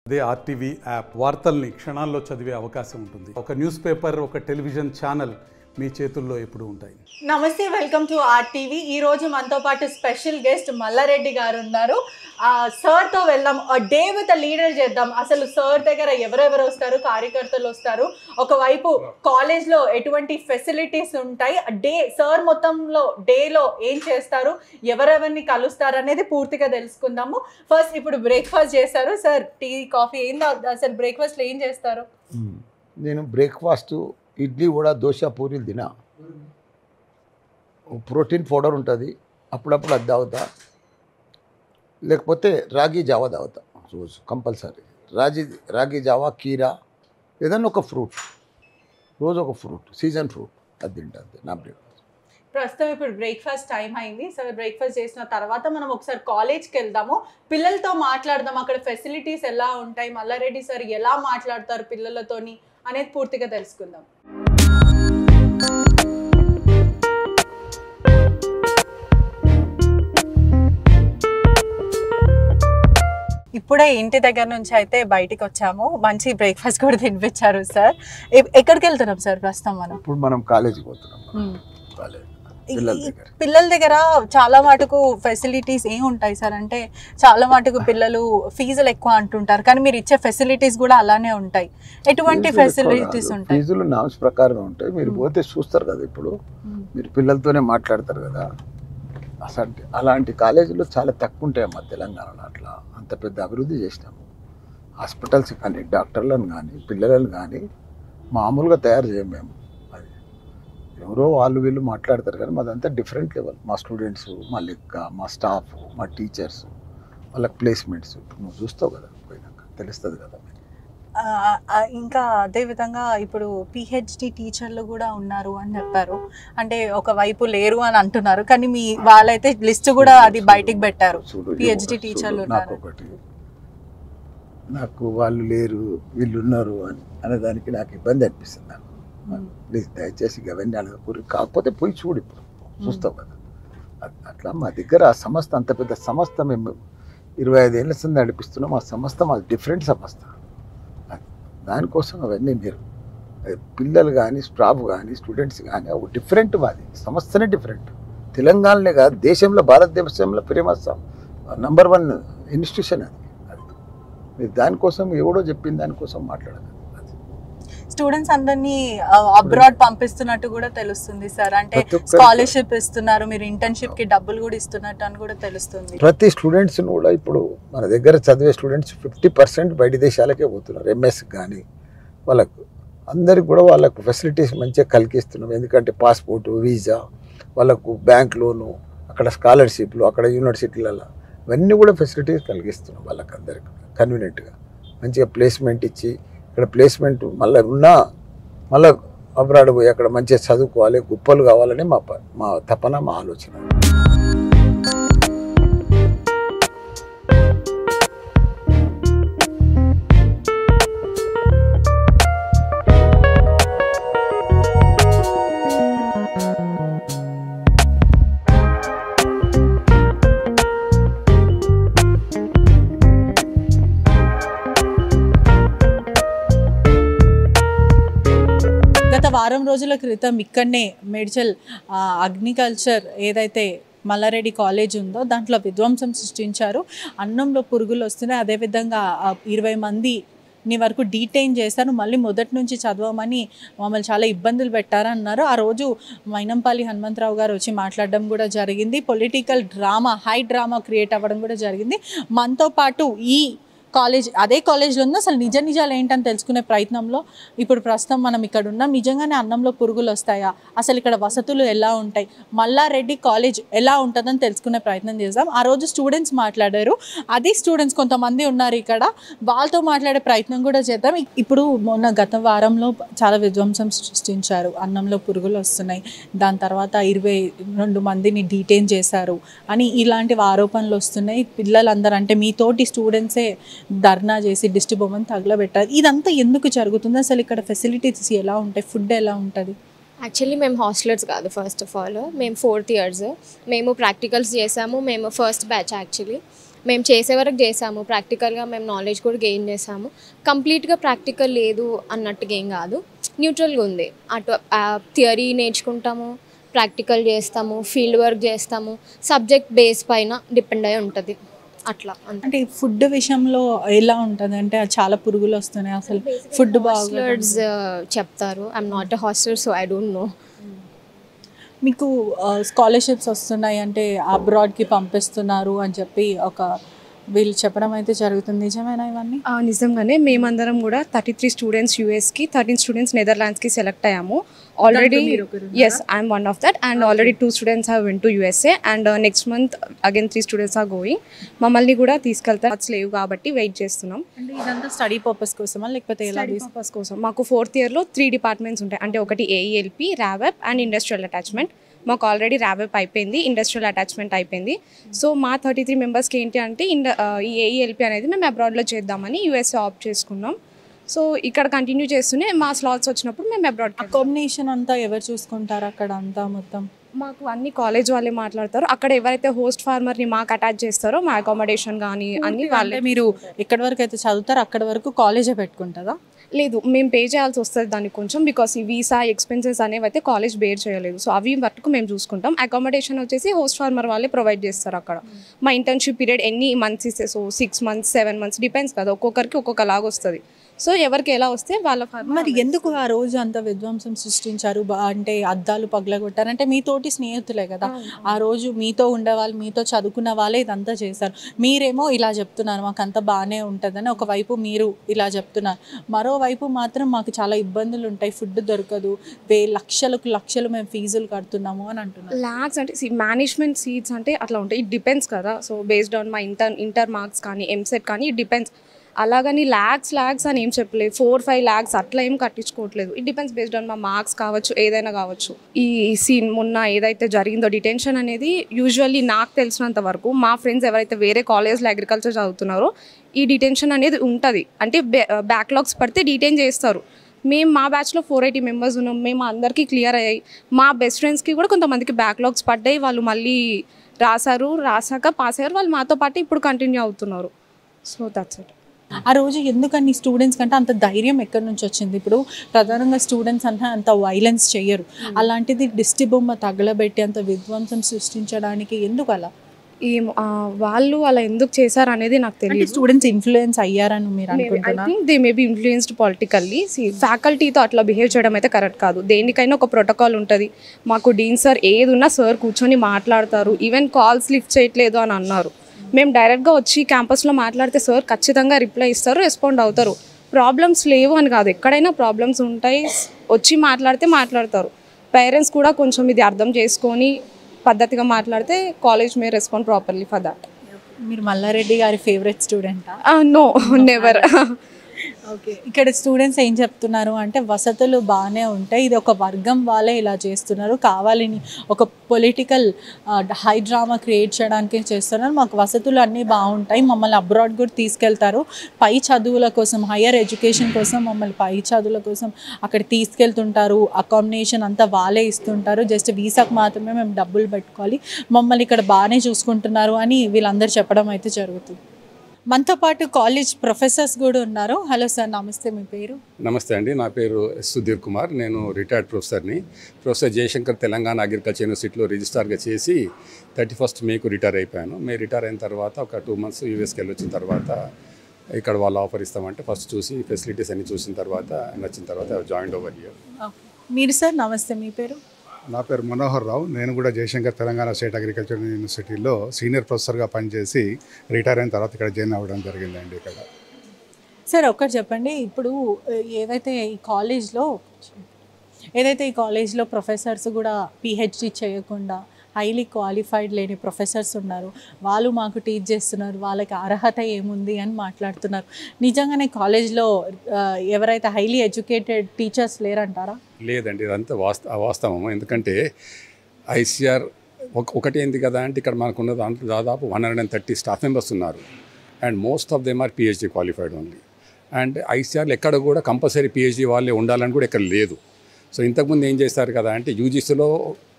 అదే RTV app వార్తల్ని క్షణాల్లో చదివే అవకాశం ఉంటుంది. ఒక న్యూస్ పేపర్, ఒక టెలివిజన్ ఛానల్ మీ చేతుల్లో ఎప్పుడు ఉంటాయి. నమస్తే, వెల్కమ్ టు ఆర్టీవీ. ఈ రోజు మనతో పాటు స్పెషల్ గెస్ట్ మల్లారెడ్డి గారు ఉన్నారు. సార్తో వెళ్దాం, డే విత్ లీడర్ చేద్దాం. అసలు సార్ దగ్గర ఎవరెవరు వస్తారు, కార్యకర్తలు వస్తారు, ఒకవైపు కాలేజ్లో ఎటువంటి ఫెసిలిటీస్ ఉంటాయి, సార్ మొత్తంలో డేలో ఏం చేస్తారు, ఎవరెవరిని కలుస్తారు అనేది పూర్తిగా తెలుసుకుందాము. ఫస్ట్ ఇప్పుడు బ్రేక్ఫాస్ట్ చేస్తారు సార్, టీ కాఫీ ఏం అసలు బ్రేక్ఫాస్ట్లో ఏం చేస్తారు? నేను బ్రేక్ఫాస్ట్ ఇడ్లీ కూడా దోశ పూరీలు తినా. ప్రోటీన్ పౌడర్ ఉంటుంది, అప్పుడప్పుడు అది తాగుతా. లేకపోతే రాగి జావా తాగుతా రోజు కంపల్సరీ. రాగి జావా, కీరా, ఏదన్నా ఒక ఫ్రూట్, రోజు ఒక ఫ్రూట్, సీజన్ ఫ్రూట్ అది తింటా. అంతే నా బ్రేక్ఫాస్ట్. ప్రస్తుతం ఇప్పుడు బ్రేక్ఫాస్ట్ టైం అయింది సార్. బ్రేక్ఫాస్ట్ చేసిన తర్వాత మనం ఒకసారి కాలేజ్కి వెళ్దాము, పిల్లలతో మాట్లాడదాం, అక్కడ ఫెసిలిటీస్ ఎలా ఉంటాయి, మల్లారెడ్డి సార్ ఎలా మాట్లాడతారు పిల్లలతోని అనేది పూర్తిగా తెలుసుకుందాం. ఇప్పుడే ఇంటి దగ్గర నుంచి అయితే బయటికి వచ్చాము, మంచి బ్రేక్ఫాస్ట్ కూడా తినిపించారు సార్. ఎక్కడికి వెళ్తున్నాం సార్ ప్రస్తుతం మనం? ఇప్పుడు మనం కాలేజీకి పోతున్నాం. పిల్లల దగ్గర చాలా మటుకు ఫెసిలిటీస్ ఏం ఉంటాయి సార్? అంటే చాలా మటుకు పిల్లలు ఫీజులు ఎక్కువ అంటుంటారు, కానీ మీరు ఇచ్చే ఫెసిలిటీస్ కూడా అలానే ఉంటాయి. ఎటువంటి ఫెసిలిటీస్ ఉంటాయి? ఫీజులు నామ్స్ ప్రకారం ఉంటాయి. మీరు పోతే చూస్తారు కదా, ఇప్పుడు మీరు పిల్లలతోనే మాట్లాడతారు కదా. అసలు అలాంటి కాలేజీలు చాలా తక్కువ ఉంటాయి అమ్మా తెలంగాణలో. అట్లా అంత పెద్ద అభివృద్ధి చేసినాము. హాస్పిటల్స్ కానీ, డాక్టర్లను కానీ, పిల్లలను కానీ మామూలుగా తయారు చేయం మేము. అది ఎవరో వాళ్ళు వీళ్ళు మాట్లాడతారు కానీ మాదంతా డిఫరెంట్ లెవెల్. మా స్టూడెంట్స్, మా లెక్క, మా స్టాఫ్, మా టీచర్స్, వాళ్ళకి ప్లేస్మెంట్స్ నువ్వు చూస్తావు కదా, పోయినాక తెలుస్తుంది కదా. ఇంకా అదేవిధంగా ఇప్పుడు పిహెచ్డి టీచర్లు కూడా ఉన్నారు అని చెప్పారు. అంటే ఒకవైపు లేరు అని అంటున్నారు, కానీ మీ వాళ్ళైతే లిస్ట్ కూడా అది బయటికి పెట్టారు, పిహెచ్డి టీచర్లు ఉన్నారు. నాకు వాళ్ళు లేరు వీళ్ళు ఉన్నారు అనేదానికి నాకు ఇబ్బంది అనిపిస్తుంది. నాకు ప్లీజ్ దయచేసి అవన్నీ అడగకూడదు. కాకపోతే పోయి చూడు, ఇప్పుడు చూస్తావు కదా. అట్లా మా దగ్గర ఆ సంస్థ, అంత పెద్ద సంస్థ, మేము 25 ఏళ్ళ సంది నడిపిస్తున్నాం. ఆ సంస్థ మాది డిఫరెంట్ సంస్థ. దానికోసం అవన్నీ మీరు పిల్లలు కానీ, స్టాఫ్ కానీ, స్టూడెంట్స్ కానీ డిఫరెంట్. మాది సంస్థనే డిఫరెంట్. తెలంగాణలో కాదు, దేశంలో, భారతదేశంలో ఫేమస్ నంబర్ 1 ఇన్స్టిట్యూషన్ అది. మీరు దానికోసం ఎవడో చెప్పిన దానికోసం మాట్లాడదు. స్టూడెంట్స్ అందరినీ అబ్రాడ్ పంపిస్తున్నట్టు కూడా తెలుస్తుంది సార్. అంటే స్కాలర్షిప్ ఇస్తున్నారు, మీరు ఇంటర్న్షిప్ కి డబ్బులు కూడా ఇస్తున్నట్టు అని కూడా తెలుస్తుంది. ప్రతి స్టూడెంట్స్ కూడా ఇప్పుడు మన దగ్గర చదివే స్టూడెంట్స్ 50% బయట దేశాలకే పోతున్నారు. ఎంఎస్ కానీ వాళ్ళకు అందరికి కూడా వాళ్ళకు ఫెసిలిటీస్ మంచిగా కలిగిస్తున్నాం. ఎందుకంటే పాస్పోర్టు, వీసా, వాళ్ళకు బ్యాంక్ లోను, అక్కడ స్కాలర్షిప్లు, అక్కడ యూనివర్సిటీలలో ఇవన్నీ కూడా ఫెసిలిటీస్ కలిగిస్తున్నాం. వాళ్ళకి అందరికి కన్వీనియంట్గా మంచిగా ప్లేస్మెంట్ ఇచ్చి, ఇక్కడ ప్లేస్మెంట్ మళ్ళీ ఉన్నా మళ్ళీ అబ్రాడ్ పోయి అక్కడ మంచిగా చదువుకోవాలి, గొప్పలు కావాలని మా తపన, మా ఆలోచన. వారం రోజుల క్రితం ఇక్కడనే మేడ్చల్ అగ్రికల్చర్ ఏదైతే మల్లారెడ్డి కాలేజ్ ఉందో దాంట్లో విధ్వంసం సృష్టించారు. అన్నంలో పురుగులు వస్తున్నాయి. అదేవిధంగా 20 మందిని వరకు డీటైన్ చేశారు. మళ్ళీ మొదటి నుంచి చదవమని మమ్మల్ని చాలా ఇబ్బందులు పెట్టారన్నారు. ఆ రోజు మైనంపల్లి హనుమంతరావు గారు వచ్చి మాట్లాడడం కూడా జరిగింది. Political drama, high drama create అవ్వడం కూడా జరిగింది. మనతో పాటు ఈ కాలేజ్, అదే కాలేజ్లో ఉంది, అసలు నిజాలు ఏంటని తెలుసుకునే ప్రయత్నంలో ఇప్పుడు ప్రస్తుతం మనం ఇక్కడ ఉన్నాం. నిజంగానే అన్నంలో పురుగులు వస్తాయా, అసలు ఇక్కడ వసతులు ఎలా ఉంటాయి, మల్లారెడ్డి కాలేజ్ ఎలా ఉంటుందని తెలుసుకునే ప్రయత్నం చేద్దాం. ఆ రోజు స్టూడెంట్స్ మాట్లాడారు, అదే స్టూడెంట్స్ కొంతమంది ఉన్నారు ఇక్కడ, వాళ్ళతో మాట్లాడే ప్రయత్నం కూడా చేద్దాం. ఇప్పుడు గత వారంలో చాలా విధ్వంసం సృష్టించారు, అన్నంలో పురుగులు వస్తున్నాయి, దాని తర్వాత 22 మందిని డీటైన్ చేశారు అని ఇలాంటి ఆరోపణలు వస్తున్నాయి. పిల్లలందరూ, అంటే మీతోటి స్టూడెంట్సే ధర్నా చేసి దిష్టి బొమ్మను తగలబెట్టారు. ఇదంతా ఎందుకు జరుగుతుంది? అసలు ఇక్కడ ఫెసిలిటీస్ ఎలా ఉంటాయి, ఫుడ్ ఎలా ఉంటుంది? యాక్చువల్లీ మేము హాస్టలర్స్ కాదు. ఫస్ట్ ఆఫ్ ఆల్ మేము 4th ఇయర్స్, మేము ప్రాక్టికల్స్ చేసాము. మేము ఫస్ట్ బ్యాచ్ యాక్చువల్లీ. మేము చేసే వరకు చేసాము, ప్రాక్టికల్గా మేము నాలెడ్జ్ కూడా గెయిన్ చేసాము. కంప్లీట్గా ప్రాక్టికల్ లేదు అన్నట్టుగా ఏం కాదు, న్యూట్రల్గా ఉంది. అటు థియరీ నేర్చుకుంటాము, ప్రాక్టికల్ చేస్తాము, ఫీల్డ్ వర్క్ చేస్తాము, సబ్జెక్ట్ బేస్ పైన డిపెండ్ అయి ఉంటుంది అట్లా. అంటే ఫుడ్ విషయంలో ఎలా ఉంటుంది అంటే చాలా పురుగులు వస్తున్నాయి, అసలు ఫుడ్ హాస్టలర్స్ చెప్తారు. I'm not a hosteller, so I don't know. మీకు స్కాలర్షిప్స్ వస్తున్నాయి అంటే అబ్రాడ్కి పంపిస్తున్నారు అని చెప్పి వీళ్ళు చెప్పడం అయితే జరుగుతుంది, నిజమేనా ఇవన్నీ? నిజంగానే మేమందరం కూడా 33 స్టూడెంట్స్ యూఎస్కి, 13 స్టూడెంట్స్ నెదర్లాండ్స్కి సెలెక్ట్ అయ్యాము already. Yes, I'm one of that. And already 2 students have went to USA and next month again 3 students are going. మమ్మల్ని కూడా తీసుకెళ్తారు, లేవు కాబట్టి వెయిట్ చేస్తున్నాం. అంటే ఇదంతా స్టడీ పర్పస్ కోసమా లేకపోతే ఎలా? పర్పస్ కోసం. మాకు 4th ఇయర్లో 3 డిపార్ట్మెంట్స్ ఉంటాయి. అంటే ఒకటి ఏఈఎల్పి, ర్యావెప్ అండ్ ఇండస్ట్రియల్ అటాచ్మెంట్. మాకు ఆల్రెడీ ర్యావెప్ అయిపోయింది, ఇండస్ట్రియల్ అటాచ్మెంట్ అయిపోయింది. సో మా 33 మెంబర్స్కి ఏంటి అంటే ఈ ఏఈఎల్పి అనేది మేము అబ్రాడ్లో చేద్దామని యూఎస్ఏ ఆప్ట్ చేసుకున్నాం. సో ఇక్కడ కంటిన్యూ చేస్తూనే మా స్లాట్స్ వచ్చినప్పుడు మేము అబ్రాడ్. అకామిడేషన్ అంతా ఎవరు చూసుకుంటారు అక్కడ అంతా మొత్తం? మాకు అన్ని కాలేజ్ వాళ్ళే మాట్లాడతారు. అక్కడ ఎవరైతే హోస్ట్ ఫార్మర్ని మాకు అటాచ్ చేస్తారో మా అకామిడేషన్ కానీ అన్ని వాళ్ళే. మీరు ఎక్కడి వరకు అయితే చదువుతారో అక్కడి వరకు కాలేజే పెట్టుకుంటుందా? లేదు, మేము పే చేయాల్సి వస్తుంది దానికి కొంచెం, బికాస్ ఈ వీసా ఎక్స్పెన్సెస్ అనేవి అయితే కాలేజ్ బేర్ చేయలేదు. సో అవి వరకు మేము చూసుకుంటాం. అకామిడేషన్ వచ్చేసి హోస్ట్ ఫార్మర్ వాళ్ళే ప్రొవైడ్ చేస్తారు అక్కడ. మా ఇంటర్న్షిప్ పీరియడ్ ఎన్ని మంత్స్ ఇస్తే, సో 6 months 7 months డిపెండ్స్ కదా, ఒక్కొక్కరికి ఒక్కొక్కలాగా వస్తుంది. సో ఎవరికి ఎలా వస్తే వాళ్ళ. మరి ఎందుకు ఆ రోజు అంత విధ్వంసం సృష్టించారు? అంటే అద్దాలు పగలగొట్టారు అంటే మీతోటి స్నేహితులే కదా, ఆ రోజు మీతో ఉండేవాళ్ళు, మీతో చదువుకున్న వాళ్ళే ఇదంతా చేశారు. మీరేమో ఇలా చెప్తున్నారు మాకు అంత బాగానే ఉంటుందని, ఒకవైపు మీరు ఇలా చెప్తున్నారు, మరోవైపు మాత్రం మాకు చాలా ఇబ్బందులు ఉంటాయి, ఫుడ్ దొరకదు, లక్షలు మేము ఫీజులు కడుతున్నాము అని అంటున్నారు. ల్యాక్స్ అంటే మేనేజ్మెంట్ సీట్స్ అంటే అట్లా ఉంటాయి, ఇట్ డిపెండ్స్ కదా. సో బేస్డ్ ఆన్ మా ఇంటర్ మార్క్స్ కానీ ఎంసెట్ కానీ ఇట్ డిపెండ్స్. అలాగని ల్యాక్స్ అని ఏం చెప్పలేదు, 4-5 lakhs అట్లా ఏం కట్టించుకోవట్లేదు. ఇట్ డిపెండ్స్ బేస్డ్ ఆన్ మా మార్క్స్ కావచ్చు, ఏదైనా కావచ్చు. ఈ సీన్ మొన్న ఏదైతే జరిగిందో డిటెన్షన్ అనేది, యూజువల్లీ నాకు తెలిసినంత వరకు మా ఫ్రెండ్స్ ఎవరైతే వేరే కాలేజ్లో అగ్రికల్చర్ చదువుతున్నారో ఈ డిటెన్షన్ అనేది ఉంటుంది. అంటే బ్యాక్లాగ్స్ పడితే డిటైన్ చేస్తారు. మేము మా బ్యాచ్లో 480 members ఉన్నాం, మేము అందరికీ క్లియర్ అయ్యాయి. మా బెస్ట్ ఫ్రెండ్స్కి కూడా కొంతమందికి బ్యాక్లాగ్స్ పడ్డాయి, వాళ్ళు మళ్ళీ రాసాక పాస్ అయ్యారు, వాళ్ళు మాతో పాటు ఇప్పుడు కంటిన్యూ అవుతున్నారు. So that's it. ఆ రోజు ఎందుకని స్టూడెంట్స్ కంటే అంత ధైర్యం ఎక్కడి నుంచి వచ్చింది? ఇప్పుడు ప్రధానంగా స్టూడెంట్స్ అంటే అంత వైలెన్స్ చెయ్యరు, అలాంటిది దిష్టి బొమ్మ తగలబెట్టి అంత విధ్వంసం సృష్టించడానికి ఎందుకు అలా? వాళ్ళు అలా ఎందుకు చేశారు అనేది నాకు తెలియదు. స్టూడెంట్స్ ఇన్ఫ్లుయెన్స్ అయ్యారని మీరు అనుకుంటున్నారు? They may be influenced politically. ఫ్యాకల్టీతో అట్లా బిహేవ్ చేయడం అయితే కరెక్ట్ కాదు. దేనికైనా ఒక ప్రోటోకాల్ ఉంటుంది. మాకు డీన్ సార్ ఏది ఉన్నా సార్ కూర్చొని మాట్లాడతారు. ఈవెన్ కాల్స్ లిఫ్ట్ చేయట్లేదు అని అన్నారు. మేము డైరెక్ట్గా వచ్చి క్యాంపస్లో మాట్లాడితే సార్ ఖచ్చితంగా రిప్లై ఇస్తారు, రెస్పాండ్ అవుతారు. ప్రాబ్లమ్స్ లేవు అని కాదు, ఎక్కడైనా ప్రాబ్లమ్స్ ఉంటాయి, వచ్చి మాట్లాడతారు. పేరెంట్స్ కూడా కొంచెం ఇది అర్థం చేసుకొని పద్ధతిగా మాట్లాడితే college may respond properly for that. మీరు మల్లారెడ్డి గారి ఫేవరెట్ స్టూడెంటా? No, never. ఓకే, ఇక్కడ స్టూడెంట్స్ ఏం చెప్తున్నారు అంటే వసతులు బాగానే ఉంటాయి, ఇది ఒక వర్గం వాళ్ళే ఇలా చేస్తున్నారు, కావాలని ఒక పొలిటికల్ హై డ్రామా క్రియేట్ చేయడానికి చేస్తున్నారు, మాకు వసతులు అన్నీ బాగుంటాయి, మమ్మల్ని అబ్రాడ్ కూడా తీసుకెళ్తారు, పై చదువుల కోసం హయ్యర్ ఎడ్యుకేషన్ కోసం మమ్మల్ని పై చదువుల కోసం అక్కడ తీసుకెళ్తుంటారు, అకామిడేషన్ అంతా వాళ్ళే ఇస్తుంటారు, జస్ట్ వీసాకు మాత్రమే మేము డబ్బులు పెట్టుకోవాలి, మమ్మల్ని ఇక్కడ బాగానే చూసుకుంటున్నారు అని వీళ్ళందరూ చెప్పడం అయితే జరుగుతుంది. మనతో పాటు కాలేజ్ ప్రొఫెసర్స్ కూడా ఉన్నారు. హలో సార్, నమస్తే, మీ పేరు? నమస్తే అండి, నా పేరు సుధీర్ కుమార్, నేను రిటైర్డ్ ప్రొఫెసర్ని. ప్రొఫెసర్ జయశంకర్ తెలంగాణ అగ్రికల్చర్ యూనివర్సిటీలో రిజిస్ట్రార్గా చేసి 31st May రిటైర్ అయిపోయాను. రిటైర్ అయిన తర్వాత ఒక 2 months యూఎస్కి వెళ్ళి వచ్చిన తర్వాత ఇక్కడ వాళ్ళు ఆఫర్ ఇస్తామంటే ఫస్ట్ చూసి ఫెసిలిటీస్ అన్ని చూసిన తర్వాత నచ్చిన తర్వాత జాయిన్ ఓవర్ హియర్. మీరు సార్, నమస్తే, మీ పేరు? నా పేరు మనోహర్ రావు, నేను కూడా జయశంకర్ తెలంగాణ స్టేట్ అగ్రికల్చర్ యూనివర్సిటీలో సీనియర్ ప్రొఫెసర్గా పనిచేసి రిటైర్ అయిన తర్వాత ఇక్కడ జాయిన్ అవ్వడం జరిగిందండి. ఇక్కడ సార్ ఒకటి చెప్పండి, ఇప్పుడు ఏదైతే ఈ కాలేజ్లో ప్రొఫెసర్స్ కూడా పిహెచ్డి చేయకుండా హైలీ క్వాలిఫైడ్ లేని ప్రొఫెసర్స్ ఉన్నారు, వాళ్ళు మాకు టీచ్ చేస్తున్నారు, వాళ్ళకి అర్హత ఏముంది అని మాట్లాడుతున్నారు. నిజంగానే కాలేజ్లో ఎవరైతే హైలీ ఎడ్యుకేటెడ్ టీచర్స్ లేరంటారా? లేదండి, ఇదంతా వాస్తవం. ఎందుకంటే ఐసీఆర్ ఒకటి ఏంది కదా అంటే ఇక్కడ మనకున్న దాంట్లో దాదాపు 130 స్టాఫ్ మెంబర్స్ ఉన్నారు and most of them are PhD qualified only. And ఐసీఆర్లో ఎక్కడ కూడా కంపల్సరీ పిహెచ్డి వాళ్ళే ఉండాలని కూడా ఇక్కడ లేదు. సో ఇంతకుముందు ఏం చేస్తారు కదా అంటే యూజీసీలో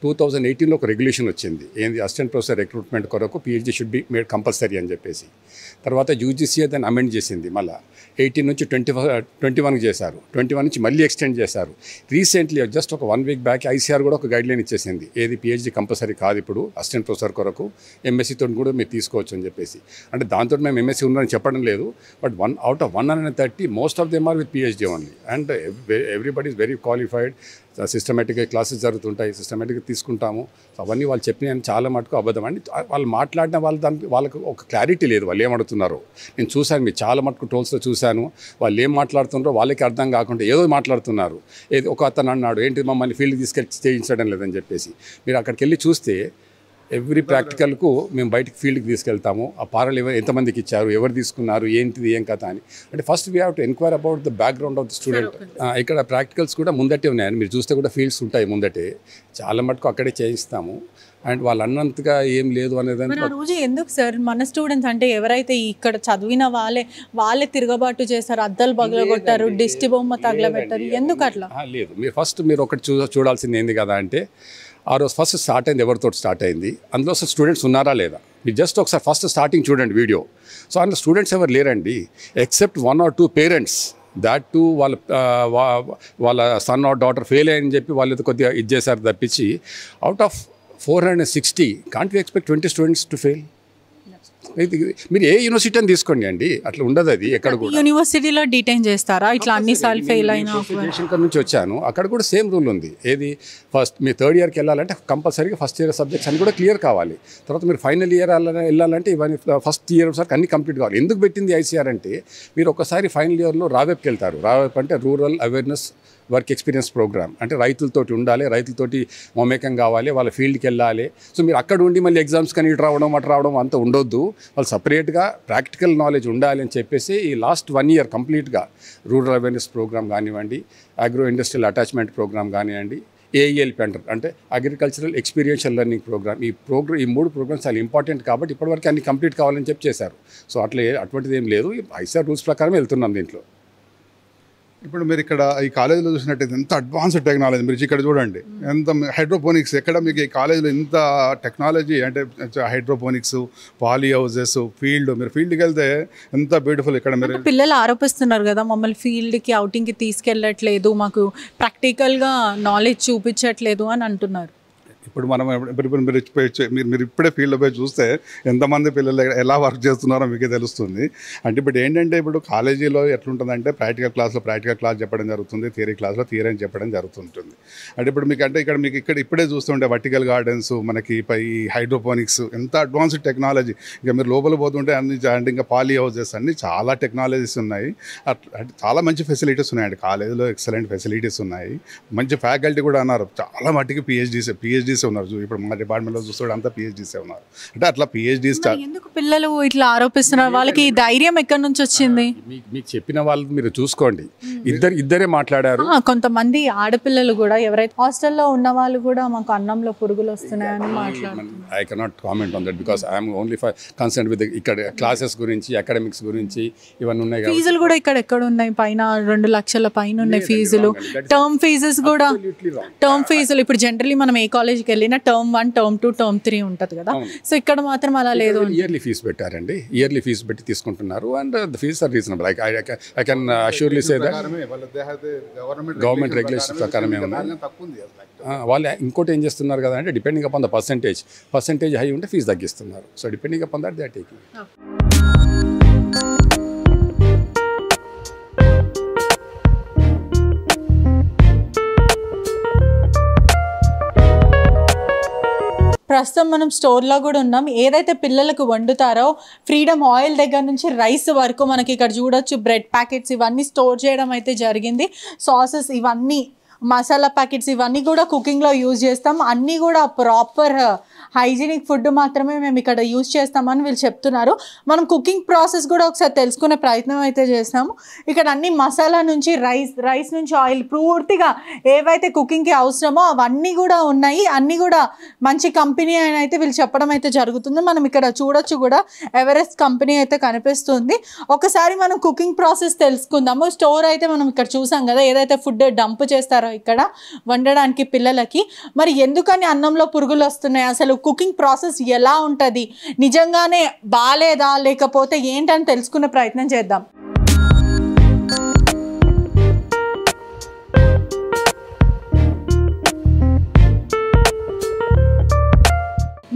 2018లో ఒక రెగ్యులేషన్ వచ్చింది, ఏంది అసిస్టెంట్ ప్రొఫెసర్ రిక్రూట్మెంట్ కొరకు PhD should be made compulsory అని చెప్పేసి. తర్వాత యూజీసీ దాన్ని అమెండ్ చేసింది, మళ్ళీ 18 నుంచి 21కి చేశారు, 21 నుంచి మళ్ళీ ఎక్స్టెండ్ చేశారు. రీసెంట్లీ జస్ట్ ఒక 1 వీక్ బ్యాక్ ఐసీఆర్ కూడా ఒక గైడ్లైన్ ఇచ్చేసింది, ఏది పిహెచ్డి కంపల్సరీ కాదు ఇప్పుడు అసిస్టెంట్ ప్రొఫెసర్ కొరకు, ఎంఎస్సీతో కూడా మీరు తీసుకోవచ్చు అని చెప్పేసి. అంటే దాంతో మేము ఎంఎస్సీ ఉన్నారని చెప్పడం లేదు, but out of 130 most of them are with PhD only. And everybody is very qualified. సిస్టమేటిక్గా క్లాసెస్ జరుగుతుంటాయి, సిస్టమేటిక్గా తీసుకుంటాము. సో అవన్నీ వాళ్ళు చెప్పిన చాలా మటుకు అబద్ధం అండి. వాళ్ళు మాట్లాడిన వాళ్ళకి ఒక క్లారిటీ లేదు, వాళ్ళు ఏమడుగుతున్నారో. నేను చూశాను, మీరు చాలా మటుకు ట్రోల్స్లో చూశాను, వాళ్ళు ఏం మాట్లాడుతున్నారో వాళ్ళకి అర్థం కాకుండా ఏదో మాట్లాడుతున్నారు. ఏది ఒక అతను అన్నాడు, ఏంటి మమ్మల్ని ఫీల్డ్కి తీసుకెళ్ళి చేయించడం లేదని చెప్పేసి. మీరు అక్కడికి వెళ్ళి చూస్తే ఎవ్రీ ప్రాక్టికల్కు మేము బయటికి ఫీల్డ్కి తీసుకెళ్తాము, ఆ పారలు ఎంతమందికి ఇచ్చారు, ఎవరు తీసుకున్నారు, ఏంటిది ఏం కథ అని. అంటే first we have to enquire about the background of the student. ఇక్కడ ప్రాక్టికల్స్ కూడా ముందటే ఉన్నాయని మీరు చూస్తే కూడా ఫీల్డ్స్ ఉంటాయి ముందటే, చాలా మటుకు అక్కడే చేయిస్తాము. అండ్ వాళ్ళు అన్నంతగా ఏం లేదు అనేది. రోజు ఎందుకు సార్ మన స్టూడెంట్స్ అంటే ఎవరైతే ఇక్కడ చదివిన వాళ్ళే తిరగబాటు చేస్తారు, అద్దాలు పగలగొట్టారు, దిష్టి బొమ్మ తగలబెట్టారు, ఎందుకు అట్లా? లేదు, మీరు ఒకటి చూడాల్సింది ఏంది కదా అంటే, ఆ రోజు ఫస్ట్ స్టార్ట్ అయింది ఎవరితో స్టార్ట్ అయింది, అందులో అసలు స్టూడెంట్స్ ఉన్నారా లేదా? మీరు జస్ట్ ఒకసారి ఫస్ట్ స్టార్టింగ్ చూడండి వీడియో. సో అందులో స్టూడెంట్స్ ఎవరు లేరండి, except 1 or 2 parents. That to వాళ్ళ సన్ ఆర్ డాటర్ ఫెయిల్ అయ్యని చెప్పి వాళ్ళు కొద్దిగా ఇది చేశారు తప్పించి, out of 460 can't we expect 20 students to fail. మీరు ఏ యూనివర్సిటీ అని తీసుకోండి అండి, అట్లా ఉండదు అది ఎక్కడ కూడా. యూనివర్సిటీలో డిటైన్ చేస్తారా ఇట్లా అన్నిసార్లు ఫెయిల్ అయినా? జయశంకర్ నుంచి వచ్చాను, అక్కడ కూడా సేమ్ రూల్ ఉంది, ఏది ఫస్ట్ మీ 3rd ఇయర్కి వెళ్ళాలంటే కంపల్సరీగా ఫస్ట్ ఇయర్ సబ్జెక్ట్స్ అని కూడా క్లియర్ కావాలి. తర్వాత మీరు ఫైనల్ ఇయర్ వెళ్ళాలంటే ఇవన్నీ ఫస్ట్ ఇయర్ సార్ అన్ని కంప్లీట్ కావాలి. ఎందుకు పెట్టింది ఐసీఆర్ అంటే, మీరు ఒకసారి ఫైనల్ ఇయర్లో రావేప్కి వెళ్తారు. రావేప్ అంటే rural awareness work experience programme, అంటే రైతులతోటి ఉండాలి, రైతులతోటి మమేకం కావాలి, వాళ్ళ ఫీల్డ్కి వెళ్ళాలి. సో మీరు అక్కడ ఉండి మళ్ళీ ఎగ్జామ్స్ కానీ ఇటు రావడం అటు రావడం అంత ఉండొద్దు, వాళ్ళు సపరేట్గా ప్రాక్టికల్ నాలెడ్జ్ ఉండాలి అని చెప్పేసి ఈ లాస్ట్ 1 year కంప్లీట్గా రూరల్ అవేర్నెస్ ప్రోగ్రామ్ కానివ్వండి, అగ్రో ఇండస్ట్రియల్ అటాచ్మెంట్ ప్రోగ్రామ్ కానివ్వండి, ఏఈఎల్పి అంటారు, అంటే అగ్రికల్చరల్ ఎక్స్పీరియన్షియల్ లెర్నింగ్ ప్రోగ్రామ్. ఈ 3 ప్రోగ్రామ్స్ చాలా ఇంపార్టెంట్ కాబట్టి ఇప్పటివరకు అన్ని కంప్లీట్ కావాలని చెప్పి చేశారు. సో అటువంటిది ఏం లేదు, ఐసీఆర్ రూల్స్ ప్రకారం వెళ్తున్నాం దీంట్లో. ఇప్పుడు మీరు ఇక్కడ ఈ కాలేజీలో చూసినట్టయితే ఎంత అడ్వాన్స్డ్ టెక్నాలజీ, మీరు ఇక్కడ చూడండి ఎంత హైడ్రోపోనిక్స్, ఎక్కడ మీకు ఈ కాలేజీలో ఇంత టెక్నాలజీ, అంటే హైడ్రోపోనిక్స్, పాలీ హౌజెస్, ఫీల్డ్, మీరు ఫీల్డ్కి వెళ్తే ఎంత బ్యూటిఫుల్. ఇక్కడ మీరు పిల్లలు ఆరోపిస్తున్నారు కదా, మమ్మల్ని ఫీల్డ్కి అవుటింగ్కి తీసుకెళ్ళట్లేదు, మాకు ప్రాక్టికల్గా నాలెడ్జ్ చూపించట్లేదు అని అంటున్నారు. ఇప్పుడు మనం మీరు ఇప్పుడే ఫీల్డ్లో పోయి చూస్తే ఎంతమంది పిల్లలు ఎలా వర్క్ చేస్తున్నారో మీకే తెలుస్తుంది. అంటే ఇప్పుడు ఏంటంటే, ఇప్పుడు కాలేజీలో ఎట్లుంటుందంటే ప్రాక్టికల్ క్లాస్ చెప్పడం జరుగుతుంది, థియరీ క్లాస్లో థియరీ అని చెప్పడం జరుగుతుంటుంది. అంటే ఇప్పుడు మీకు అంటే ఇక్కడ ఇప్పుడే చూస్తుంటే వర్టికల్ గార్డెన్స్, మనకి ఈ హైడ్రోపోనిక్స్, ఎంత అడ్వాన్స్డ్ టెక్నాలజీ. ఇంకా మీరు లోపల పోతుంటే అన్ని, అంటే ఇంకా పాలీ హౌజెస్, అన్ని చాలా టెక్నాలజీస్ ఉన్నాయి. అంటే చాలా మంచి ఫెసిలిటీస్ ఉన్నాయండి కాలేజీలో, ఎక్సలెంట్ ఫెసిలిటీస్ ఉన్నాయి. మంచి ఫ్యాకల్టీ కూడా అన్నారు, చాలా మట్టికి పిహెచ్డీస్ ఉన్నారు. ఇప్పుడు మా డిపార్ట్మెంట్లో చూస్తే అంతా పిహెచ్డీసే ఉన్నారు. అంటే అట్లా పిహెచ్డీస్. ఎందుకు పిల్లలు ఇట్లా ఆరోపిస్తున్నారు? వాళ్ళకి ధైర్యం ఎక్కడి నుంచి వచ్చింది? మీకు చెప్పిన వాళ్ళు మీరు చూసుకోండి, ఇద్దరే మాట్లాడారు. కొంతమంది ఆడపిల్లలు కూడా, ఎవరైతే హాస్టల్లో ఉన్న వాళ్ళు కూడా మాకు అన్నంలో పురుగులు వస్తున్నాయని మాట్లాడుతున్నారు. I cannot comment on that because I'm only concern with ఇక్కడ క్లాసెస్ గురించి, అకాడమిక్స్ గురించి ఇవన్నీ ఉన్నాయి. ఫీజులు కూడా ఇక్కడ ఎక్కడ ఉన్నాయి, పైన 2 లక్షల పైన ఉన్నాయి ఫీజులు. టర్మ్ ఫీజెస్ కూడా, టర్మ్ ఫీజులు ఇప్పుడు జనరల్లీ మనం ఏ కాలేజ్కి వెళ్ళినా టర్మ్ 1, టర్మ్ 2, టర్మ్ 3 ఉంటుంది కదా. సో ఇక్కడ మాత్రం అలా లేదు. ఇయర్లీ ఫీజు పెట్టారండి, ఇయర్లీ ఫీజు పెట్టి తీసుకుంటున్నారు. And the fee are reasonable. I can assuredly say that government regulation ప్రకారమే ఉన్నాయి. వాళ్ళు ఇంకోటి ఏం చేస్తున్నారు కదా అంటే, depending upon the percentage high ఉంటే ఫీజు తగ్గిస్తున్నారు. So depending upon that they are taking. ప్రస్తుతం మనం స్టోర్లో కూడా ఉన్నాం. ఏదైతే పిల్లలకు వండుతారో ఫ్రీడమ్ ఆయిల్ దగ్గర నుంచి రైస్ వరకు మనకి ఇక్కడ చూడొచ్చు. బ్రెడ్ ప్యాకెట్స్ ఇవన్నీ స్టోర్ చేయడం అయితే జరిగింది. సాసెస్ ఇవన్నీ, మసాలా ప్యాకెట్స్ ఇవన్నీ కూడా కుకింగ్లో యూజ్ చేస్తాం. అన్నీ కూడా ప్రాపర్ హైజీనిక్ ఫుడ్ మాత్రమే మేము ఇక్కడ యూజ్ చేస్తామని వీళ్ళు చెప్తున్నారు. మనం కుకింగ్ ప్రాసెస్ కూడా ఒకసారి తెలుసుకునే ప్రయత్నం అయితే చేస్తాము. ఇక్కడ అన్ని మసాలా నుంచి రైస్ నుంచి ఆయిల్ పూర్తిగా ఏవైతే కుకింగ్కి అవసరమో అవన్నీ కూడా ఉన్నాయి. అన్నీ కూడా మంచి కంపెనీ అని అయితే వీళ్ళు చెప్పడం అయితే జరుగుతుంది. మనం ఇక్కడ చూడొచ్చు కూడా ఎవరెస్ట్ కంపెనీ అయితే కనిపిస్తుంది. ఒకసారి మనం కుకింగ్ ప్రాసెస్ తెలుసుకుందాము. స్టోర్ అయితే మనం ఇక్కడ చూసాం కదా, ఏదైతే ఫుడ్ డంప్ చేస్తారో ఇక్కడ వండడానికి పిల్లలకి, మరి ఎందుకని అన్నంలో పురుగులు వస్తున్నాయి, అసలు కుకింగ్ ప్రాసెస్ ఎలా ఉంటుంది, నిజంగానే బాలేదా లేకపోతే ఏంటని తెలుసుకునే ప్రయత్నం చేద్దాం.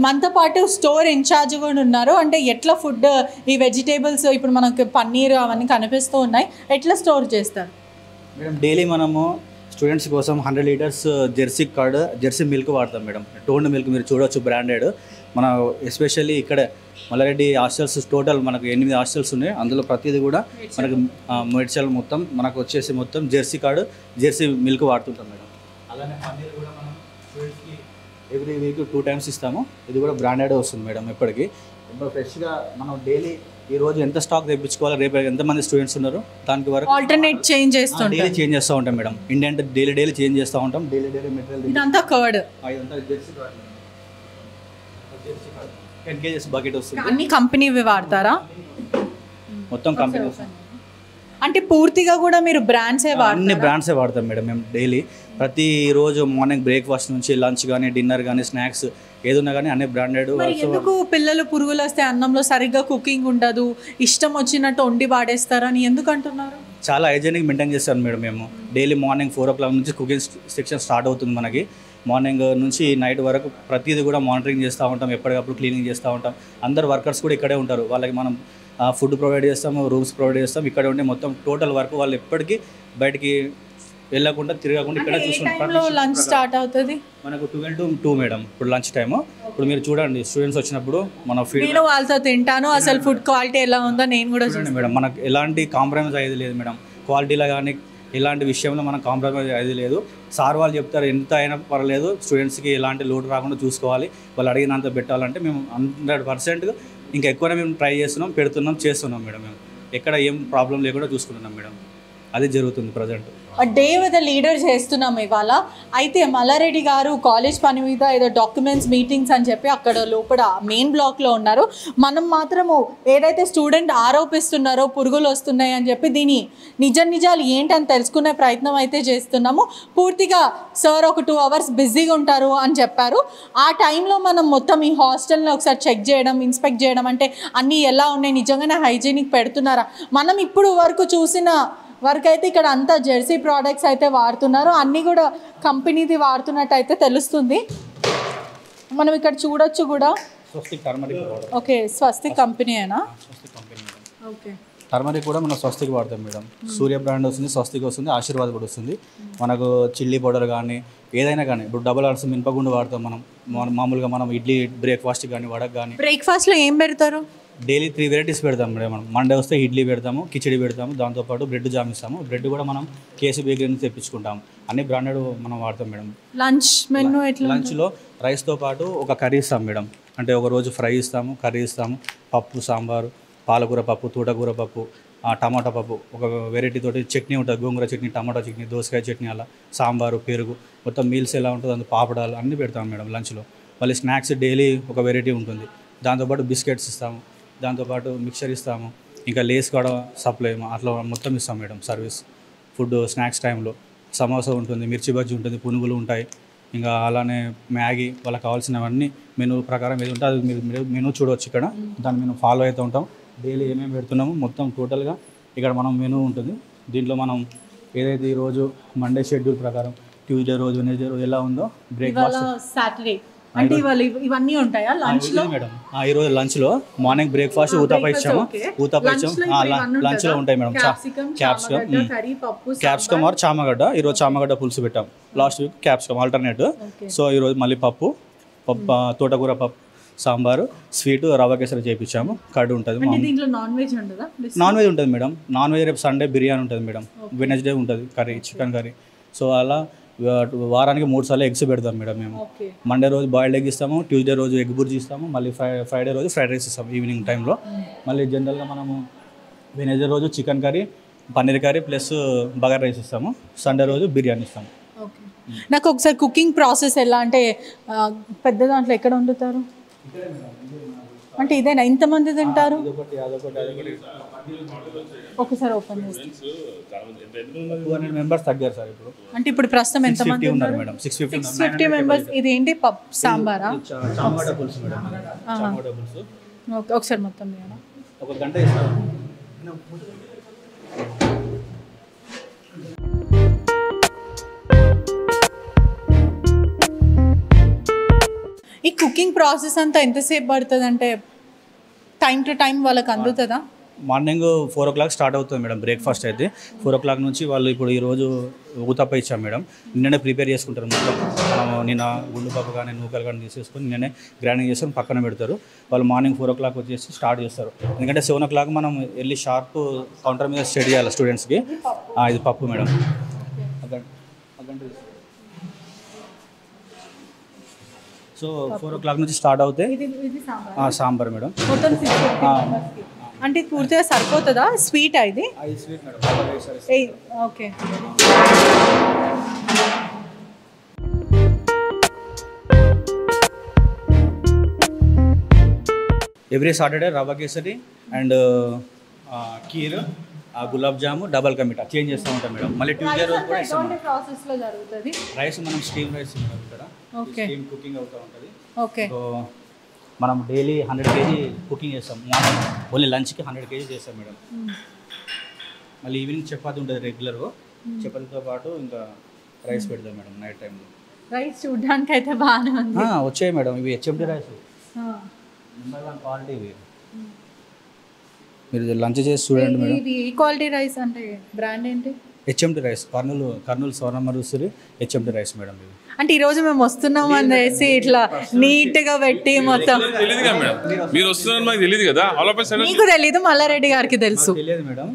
మనతో పాటు స్టోర్ ఇన్ఛార్జ్ కూడా ఉన్నారు. అంటే ఎట్లా ఫుడ్ ఈ వెజిటేబుల్స్ ఇప్పుడు మనకు పన్నీర్ అవన్నీ కనిపిస్తూ ఉన్నాయి, ఎట్లా స్టోర్ చేస్తారు మేడం? డైలీ మనము స్టూడెంట్స్ కోసం 100 లీటర్స్ జెర్సీ మిల్క్ వాడతాం మేడం. టోన్డ్ మిల్క్ మీరు చూడవచ్చు, బ్రాండెడ్. మన ఎస్పెషల్లీ ఇక్కడ మల్లారెడ్డి హాస్టల్స్ టోటల్ మనకు 8 హాస్టల్స్ ఉన్నాయి. అందులో ప్రతిదీ కూడా మనకు మేడ్చల్ మొత్తం మనకు వచ్చేసి మొత్తం జెర్సీ మిల్క్ వాడుతుంటాం మేడం. అలానే పన్నీర్ కూడా మనం స్టూడెంట్స్కి ఎవ్రీ వీక్ 2 times ఇస్తాము. ఇది కూడా బ్రాండెడ్ వస్తుంది మేడం. ఎప్పటికీ ఇప్పుడు ఫ్రెష్గా మనం డైలీ ఈ రోజు ఎంత స్టాక్ తెప్పించుకోవాలి, రేపు ఎంతమంది స్టూడెంట్స్ ఉన్నారు దానికి వరకు ఆల్టర్నేట్ చేంజ్ చేస్తాం, డైలీ చేంజ్ చేస్తూ ఉంటాం మేడం. ఇండియన్ డైలీ చేంజ్ చేస్తూ ఉంటాం. డైలీ మెటీరియల్ ఇదంతా కర్డ్, ఇదంతా జెర్సీ 10 kgs బకెట్ వస్తుంది. అన్ని కంపెనీవి వాడతారా? మొత్తం కంపెనీ వస్తుంది. అంటే పూర్తిగా కూడా మీరు బ్రాండ్సే వాడతారు? అన్ని బ్రాండ్సే వాడతాం మేడం మేము డైలీ. ప్రతిరోజు మార్నింగ్ బ్రేక్ఫాస్ట్ నుంచి లంచ్ కానీ డిన్నర్ కానీ స్నాక్స్ ఏదున్నా కానీ అన్ని బ్రాండెడ్. ఎందుకు పిల్లలు పురుగులు వస్తే అన్నంలో సరిగ్గా కుకింగ్ ఉండదు, ఇష్టం వచ్చినట్టు వండి వాడేస్తారు అని ఎందుకు అంటున్నారు? చాలా హైజీనిక్ మెయింటైన్ చేస్తాం మేడం మేము. డైలీ మార్నింగ్ 4 o'clock నుంచి కుకింగ్ సెక్షన్ స్టార్ట్ అవుతుంది మనకి. మార్నింగ్ నుంచి నైట్ వరకు ప్రతిదీ కూడా మానిటరింగ్ చేస్తూ ఉంటాం, ఎప్పటికప్పుడు క్లీనింగ్ చేస్తూ ఉంటాం. అందరు వర్కర్స్ కూడా ఇక్కడే ఉంటారు. వాళ్ళకి మనం ఫుడ్ ప్రొవైడ్ చేస్తాము, రూమ్స్ ప్రొవైడ్ చేస్తాం. ఇక్కడ ఉండే మొత్తం టోటల్ వర్క్ వాళ్ళు ఎప్పటికీ బయటికి వెళ్ళకుండా తిరగకుండా ఇక్కడ చూసుకుంటాం. లంచ్ స్టార్ట్ అవుతుంది మనకు 12 to 2 మేడం. ఇప్పుడు లంచ్ టైము. ఇప్పుడు మీరు చూడండి, స్టూడెంట్స్ వచ్చినప్పుడు మన ఫీడ్ నేను వాళ్ళతో తింటాను, అసలు ఫుడ్ క్వాలిటీ ఎలా ఉందో నేను కూడా చూడండి మేడం. మనకు ఎలాంటి కాంప్రమైజ్ అయ్యేది లేదు మేడం. క్వాలిటీలో కానీ ఎలాంటి విషయంలో మనం కాంప్రమైజ్ అయ్యేది లేదు. సార్ వాళ్ళు చెప్తారు ఎంత అయినా పర్లేదు, స్టూడెంట్స్కి ఎలాంటి లోటు రాకుండా చూసుకోవాలి, వాళ్ళు అడిగినంత పెట్టాలంటే మేము 100% ఇంకా ఎక్కువనే మేము ట్రై చేస్తున్నాం, చేస్తున్నాం మేడం. మేము ఎక్కడ ఏం ప్రాబ్లం లేకుండా చూసుకుంటున్నాం మేడం. అది జరుగుతుంది ప్రజెంట్. డే విత్ లీడర్ చేస్తున్నాం ఇవాళ. అయితే మల్లారెడ్డి గారు కాలేజ్ పని మీద ఏదో డాక్యుమెంట్స్ మీటింగ్స్ అని చెప్పి అక్కడ లోపల మెయిన్ బ్లాక్లో ఉన్నారు. మనం మాత్రము ఏదైతే స్టూడెంట్ ఆరోపిస్తున్నారో పురుగులు వస్తున్నాయి అని చెప్పి దీని నిజాలు ఏంటని తెలుసుకునే ప్రయత్నం అయితే చేస్తున్నాము. పూర్తిగా సార్ ఒక 2 hours బిజీగా ఉంటారు అని చెప్పారు. ఆ టైంలో మనం మొత్తం ఈ హాస్టల్ని ఒకసారి చెక్ చేయడం, ఇన్స్పెక్ట్ చేయడం, అంటే అన్నీ ఎలా ఉన్నాయి, నిజంగానే హైజీనిక్ పెడుతున్నారా. మనం ఇప్పుడు వరకు చూసిన వరకు అయితే ఇక్కడ అంతా జెర్సీ ప్రోడక్ట్స్ అయితే వాడుతున్నారు, అన్నీ కూడా కంపెనీది వాడుతున్నట్టు అయితే తెలుస్తుంది. మనం ఇక్కడ చూడొచ్చు కూడా. ఓకే, స్వస్తిక్ కంపెనీయేనా? ఓకే, టర్మరిక్ కూడా మనం స్వస్తిక్ వాడతాం మేడం. సూర్య బ్రాండ్ వస్తుంది, స్వస్తిక్ వస్తుంది, ఆశీర్వాద్ కూడా వస్తుంది. మనకు చిల్లీ పౌడర్ కానీ ఏదైనా కానీ ఇప్పుడు డబుల్ ఆర్స్ మినపగుండు వాడతాం మనం. మామూలుగా మనం ఇడ్లీ బ్రేక్ఫాస్ట్ కానీ వడకు కానీ. బ్రేక్ఫాస్ట్లో ఏం పెడతారు? డైలీ 3 varieties పెడతాం మేడం. మనం మండే వస్తే ఇడ్లీ పెడతాము, కిచడి పెడతాము, దాంతోపాటు బ్రెడ్ జామ్ ఇస్తాము. బ్రెడ్ కూడా మనం కేసీ బేకరీ నుంచి తెప్పించుకుంటాము. అన్ని బ్రాండెడ్ మనం వాడతాం మేడం. లంచ్ మెనూ ఎట్లా? లంచ్లో రైస్తో పాటు ఒక కర్రీ ఇస్తాం మేడం. అంటే ఒక రోజు ఫ్రై ఇస్తాము, కర్రీ ఇస్తాము, పప్పు, సాంబారు, పాలకూర పప్పు, తోటకూర పప్పు, టమాటా పప్పు, ఒక వెరైటీ తోటి చట్నీ ఉంటుంది, గోంగూర చట్నీ, టమాటా చట్నీ, దోసకాయ చట్నీ, అలా సాంబారు, పెరుగు, మొత్తం మీల్స్ ఎలా ఉంటుంది అందులో పాపడాలు అన్నీ పెడతాం మేడం లంచ్లో. మళ్ళీ స్నాక్స్ డైలీ ఒక వెరైటీ ఉంటుంది. దాంతోపాటు బిస్కెట్స్ ఇస్తాము, దాంతోపాటు మిక్చర్ ఇస్తాము, ఇంకా లేస్ కూడా సప్లై అట్లా మొత్తం ఇస్తాం మేడం సర్వీస్. ఫుడ్ స్నాక్స్ టైంలో సమోసా ఉంటుంది, మిర్చి బజ్జీ ఉంటుంది, పునుగులు ఉంటాయి, ఇంకా అలానే మ్యాగీ, వాళ్ళకి కావాల్సినవన్నీ మెనూ ప్రకారం ఏది ఉంటే అది మీరు మెనూ చూడవచ్చు ఇక్కడ. దాన్ని మేము ఫాలో అవుతూ ఉంటాం. డైలీ ఏమేమి పెడుతున్నామో మొత్తం టోటల్గా ఇక్కడ మనం మెనూ ఉంటుంది. దీంట్లో మనం ఏదైతే ఈరోజు మండే షెడ్యూల్ ప్రకారం ట్యూస్డే రోజు, వెడ్నెస్డే రోజు ఎలా ఉందో బ్రేక్ఫాస్ట్, సాటర్డే అంటే ఇవన్నీ ఉంటాయా లంచ్లో మేడం? ఈరోజు లంచ్లో మార్నింగ్ బ్రేక్ఫాస్ట్ ఊతప్ప ఇచ్చాము. లంచ్లో ఉంటాయి మేడం. Capsicum are చామగడ్డ. ఈరోజు చామగడ్డ పులుసు పెట్టాం. Last week capsicum alternate. So ఈరోజు మళ్ళీ పప్పు, తోటకూర పప్పు, సాంబారు, స్వీట్, రవ్వ కేసరి చేయించాము. కర్డ్ ఉంటుంది. నాన్ వెజ్ ఉంటుందా? నాన్ వెజ్ ఉంటుంది మేడం. నాన్ వెజ్ రేపు సండే బిర్యానీ ఉంటుంది మేడం. వెడ్నెస్డే ఉంటుంది కర్రీ, చికెన్ కర్రీ. సో అలా వారానికి 3 సార్లు ఎగ్స్ పెడతాం మేడం మేము. మండే రోజు బాయిల్డ్ ఎగ్ ఇస్తాము, ట్యూస్డే రోజు ఎగ్ బుర్జీ ఇస్తాము, మళ్ళీ ఫ్రైడే రోజు ఫ్రైడ్ రైస్ ఇస్తాము ఈవినింగ్ టైంలో. మళ్ళీ జనరల్గా మనము వెనస్డే రోజు chicken curry, paneer curry plus bagara rice ఇస్తాము. సండే రోజు బిర్యానీ ఇస్తాము. నాకు ఒకసారి కుకింగ్ ప్రాసెస్ ఎలా అంటే పెద్ద దాంట్లో ఎక్కడ వండుతారు అంటే ఇదేనా ఇంతమంది తింటారు? ఒకసారి ఓపెన్ చేస్తే 200 మెంబర్స్ తగ్గారు సార్ ఇప్పుడు. అంటే ఇప్పుడు ప్రస్తుతం ఎంతమంది ఉన్నారు మేడం? 650 మెంబర్స్. ఇది ఏంటి పప్పు సాంబారా? టమాటా పులుసు మేడం. టమాటా పులుసు. ఓకే, ఒకసారి మొత్తం మేడం ఒక గంట ఇస్తాము. ఈ కుకింగ్ ప్రాసెస్ అంతా ఎంతసేపు పడుతుంది అంటే టైం టు టైం వాళ్ళకి అందుతుందా? మార్నింగ్ 4 o'clock స్టార్ట్ అవుతుంది మేడం బ్రేక్ఫాస్ట్ అయితే. 4 o'clock నుంచి వాళ్ళు ఇప్పుడు ఈరోజు ఊతప్ప ఇచ్చాం మేడం. నిన్ననే ప్రిపేర్ చేసుకుంటారు మొత్తం. మనము నిన్న గుండు పప్పు కానీ నూకలు కానీ తీసేసుకొని నిన్ననే గ్రైండింగ్ చేసుకొని పక్కన పెడతారు. వాళ్ళు మార్నింగ్ 4 o'clock వచ్చేసి స్టార్ట్ చేస్తారు. ఎందుకంటే 7 o'clock మనం వెళ్ళి షార్ప్ కౌంటర్ మీద స్టడీ చేయాలి స్టూడెంట్స్కి. ఇది పప్పు మేడం. సో 4 o'clock నుంచి స్టార్ట్ అవుతాయి. సాంబార్ మేడం. అంటే పూర్తిగా సరిపోతుందా? స్వీట్ ఇది? Sweet madam. Okay. Every Saturday rava kesari and kheer, gulab jamun, double ka meetha change చేస్తూ ఉంటాం మేడం. మళ్ళీ ట్యూస్డే రోజు కూడా ఇస్తాం. ప్రాసెస్లో జరుగుతుంది రైస్ మనం స్టీమ్ రైస్ ఇక్కడ స్టీమ్ కుకింగ్ అవుతూ ఉంటుంది. ఓకే. సో మనం డైలీ 100 kg కుకింగ్ చేస్తాం. మార్నింగ్ ఓన్లీ లంచ్కి 100 kg చేస్తాం మేడం. మళ్ళీ ఈవినింగ్ చపాతి ఉంటుంది రెగ్యులర్గా. చపాతీతో పాటు ఇంకా రైస్ పెడతాం మేడం నైట్ టైంలో. రైస్ చూడడానికి అయితే బాగానే ఉంది. వచ్చాయి మేడం. ఇవి హెచ్ఎండి రైస్, నెంబర్ 1 క్వాలిటీ. ఇవి మీరు లంచ్ చేసి చూడండి మేడం. ఇది క్వాలిటీ రైస్ అంటే బ్రాండ్ ఏంటి? హెచ్ఎండి రైస్, కర్నూలు స్వర్ణమరుసరి హెచ్ఎండి రైస్ మేడం. ఇవి అంటే ఈరోజు మేము వస్తున్నాం అనేసి ఇట్లా నీట్గా పెట్టి మొత్తం మీరు వస్తున్నారు మాకు తెలియదు కదా. మీకు తెలీదు, మల్లారెడ్డి గారికి తెలుసు. తెలియదు మేడం.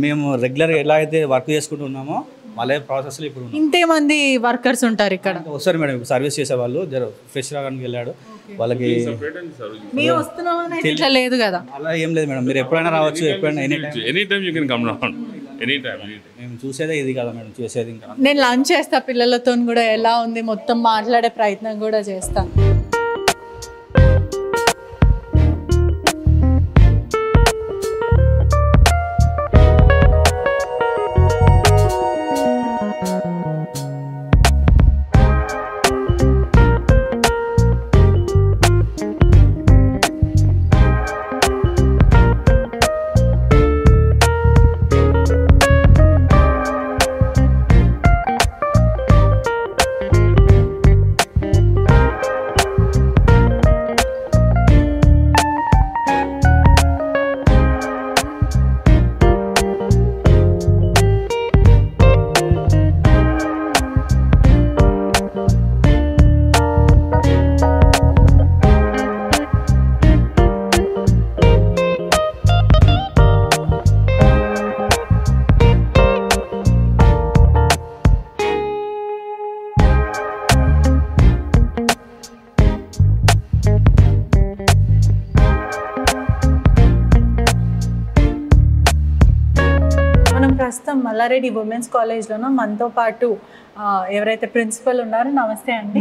మేము రెగ్యులర్ ఎలా అయితే వర్క్ చేసుకుంటూ ఉన్నామో మళ్ళీ ప్రాసెస్లో ఇప్పుడు ఇంతేమంది వర్కర్స్ ఉంటారు ఇక్కడ. వస్తారు మేడం. సర్వీస్ చేసేవాళ్ళు జర ఫ్రెష్ రావడానికి వెళ్ళాడు వాళ్ళకి. మేము వస్తున్నామని ఇట్లా లేదు కదా. అలా ఏం లేదు మేడం. మీరు ఎప్పుడైనా రావచ్చు, ఎప్పుడైనా any time you can come down any time. మేము చూసేదే ఇది కదా మేడం, చేసేది. ఇంకా నేను లంచ్ చేస్తా పిల్లలతో కూడా, ఎలా ఉంది మొత్తం మాట్లాడే ప్రయత్నం కూడా చేస్తాను. ప్రస్తుతం మల్లారెడ్డి ఉమెన్స్ కాలేజ్లోనూ మనతో పాటు ఎవరైతే ప్రిన్సిపల్ ఉన్నారో, నమస్తే అండి.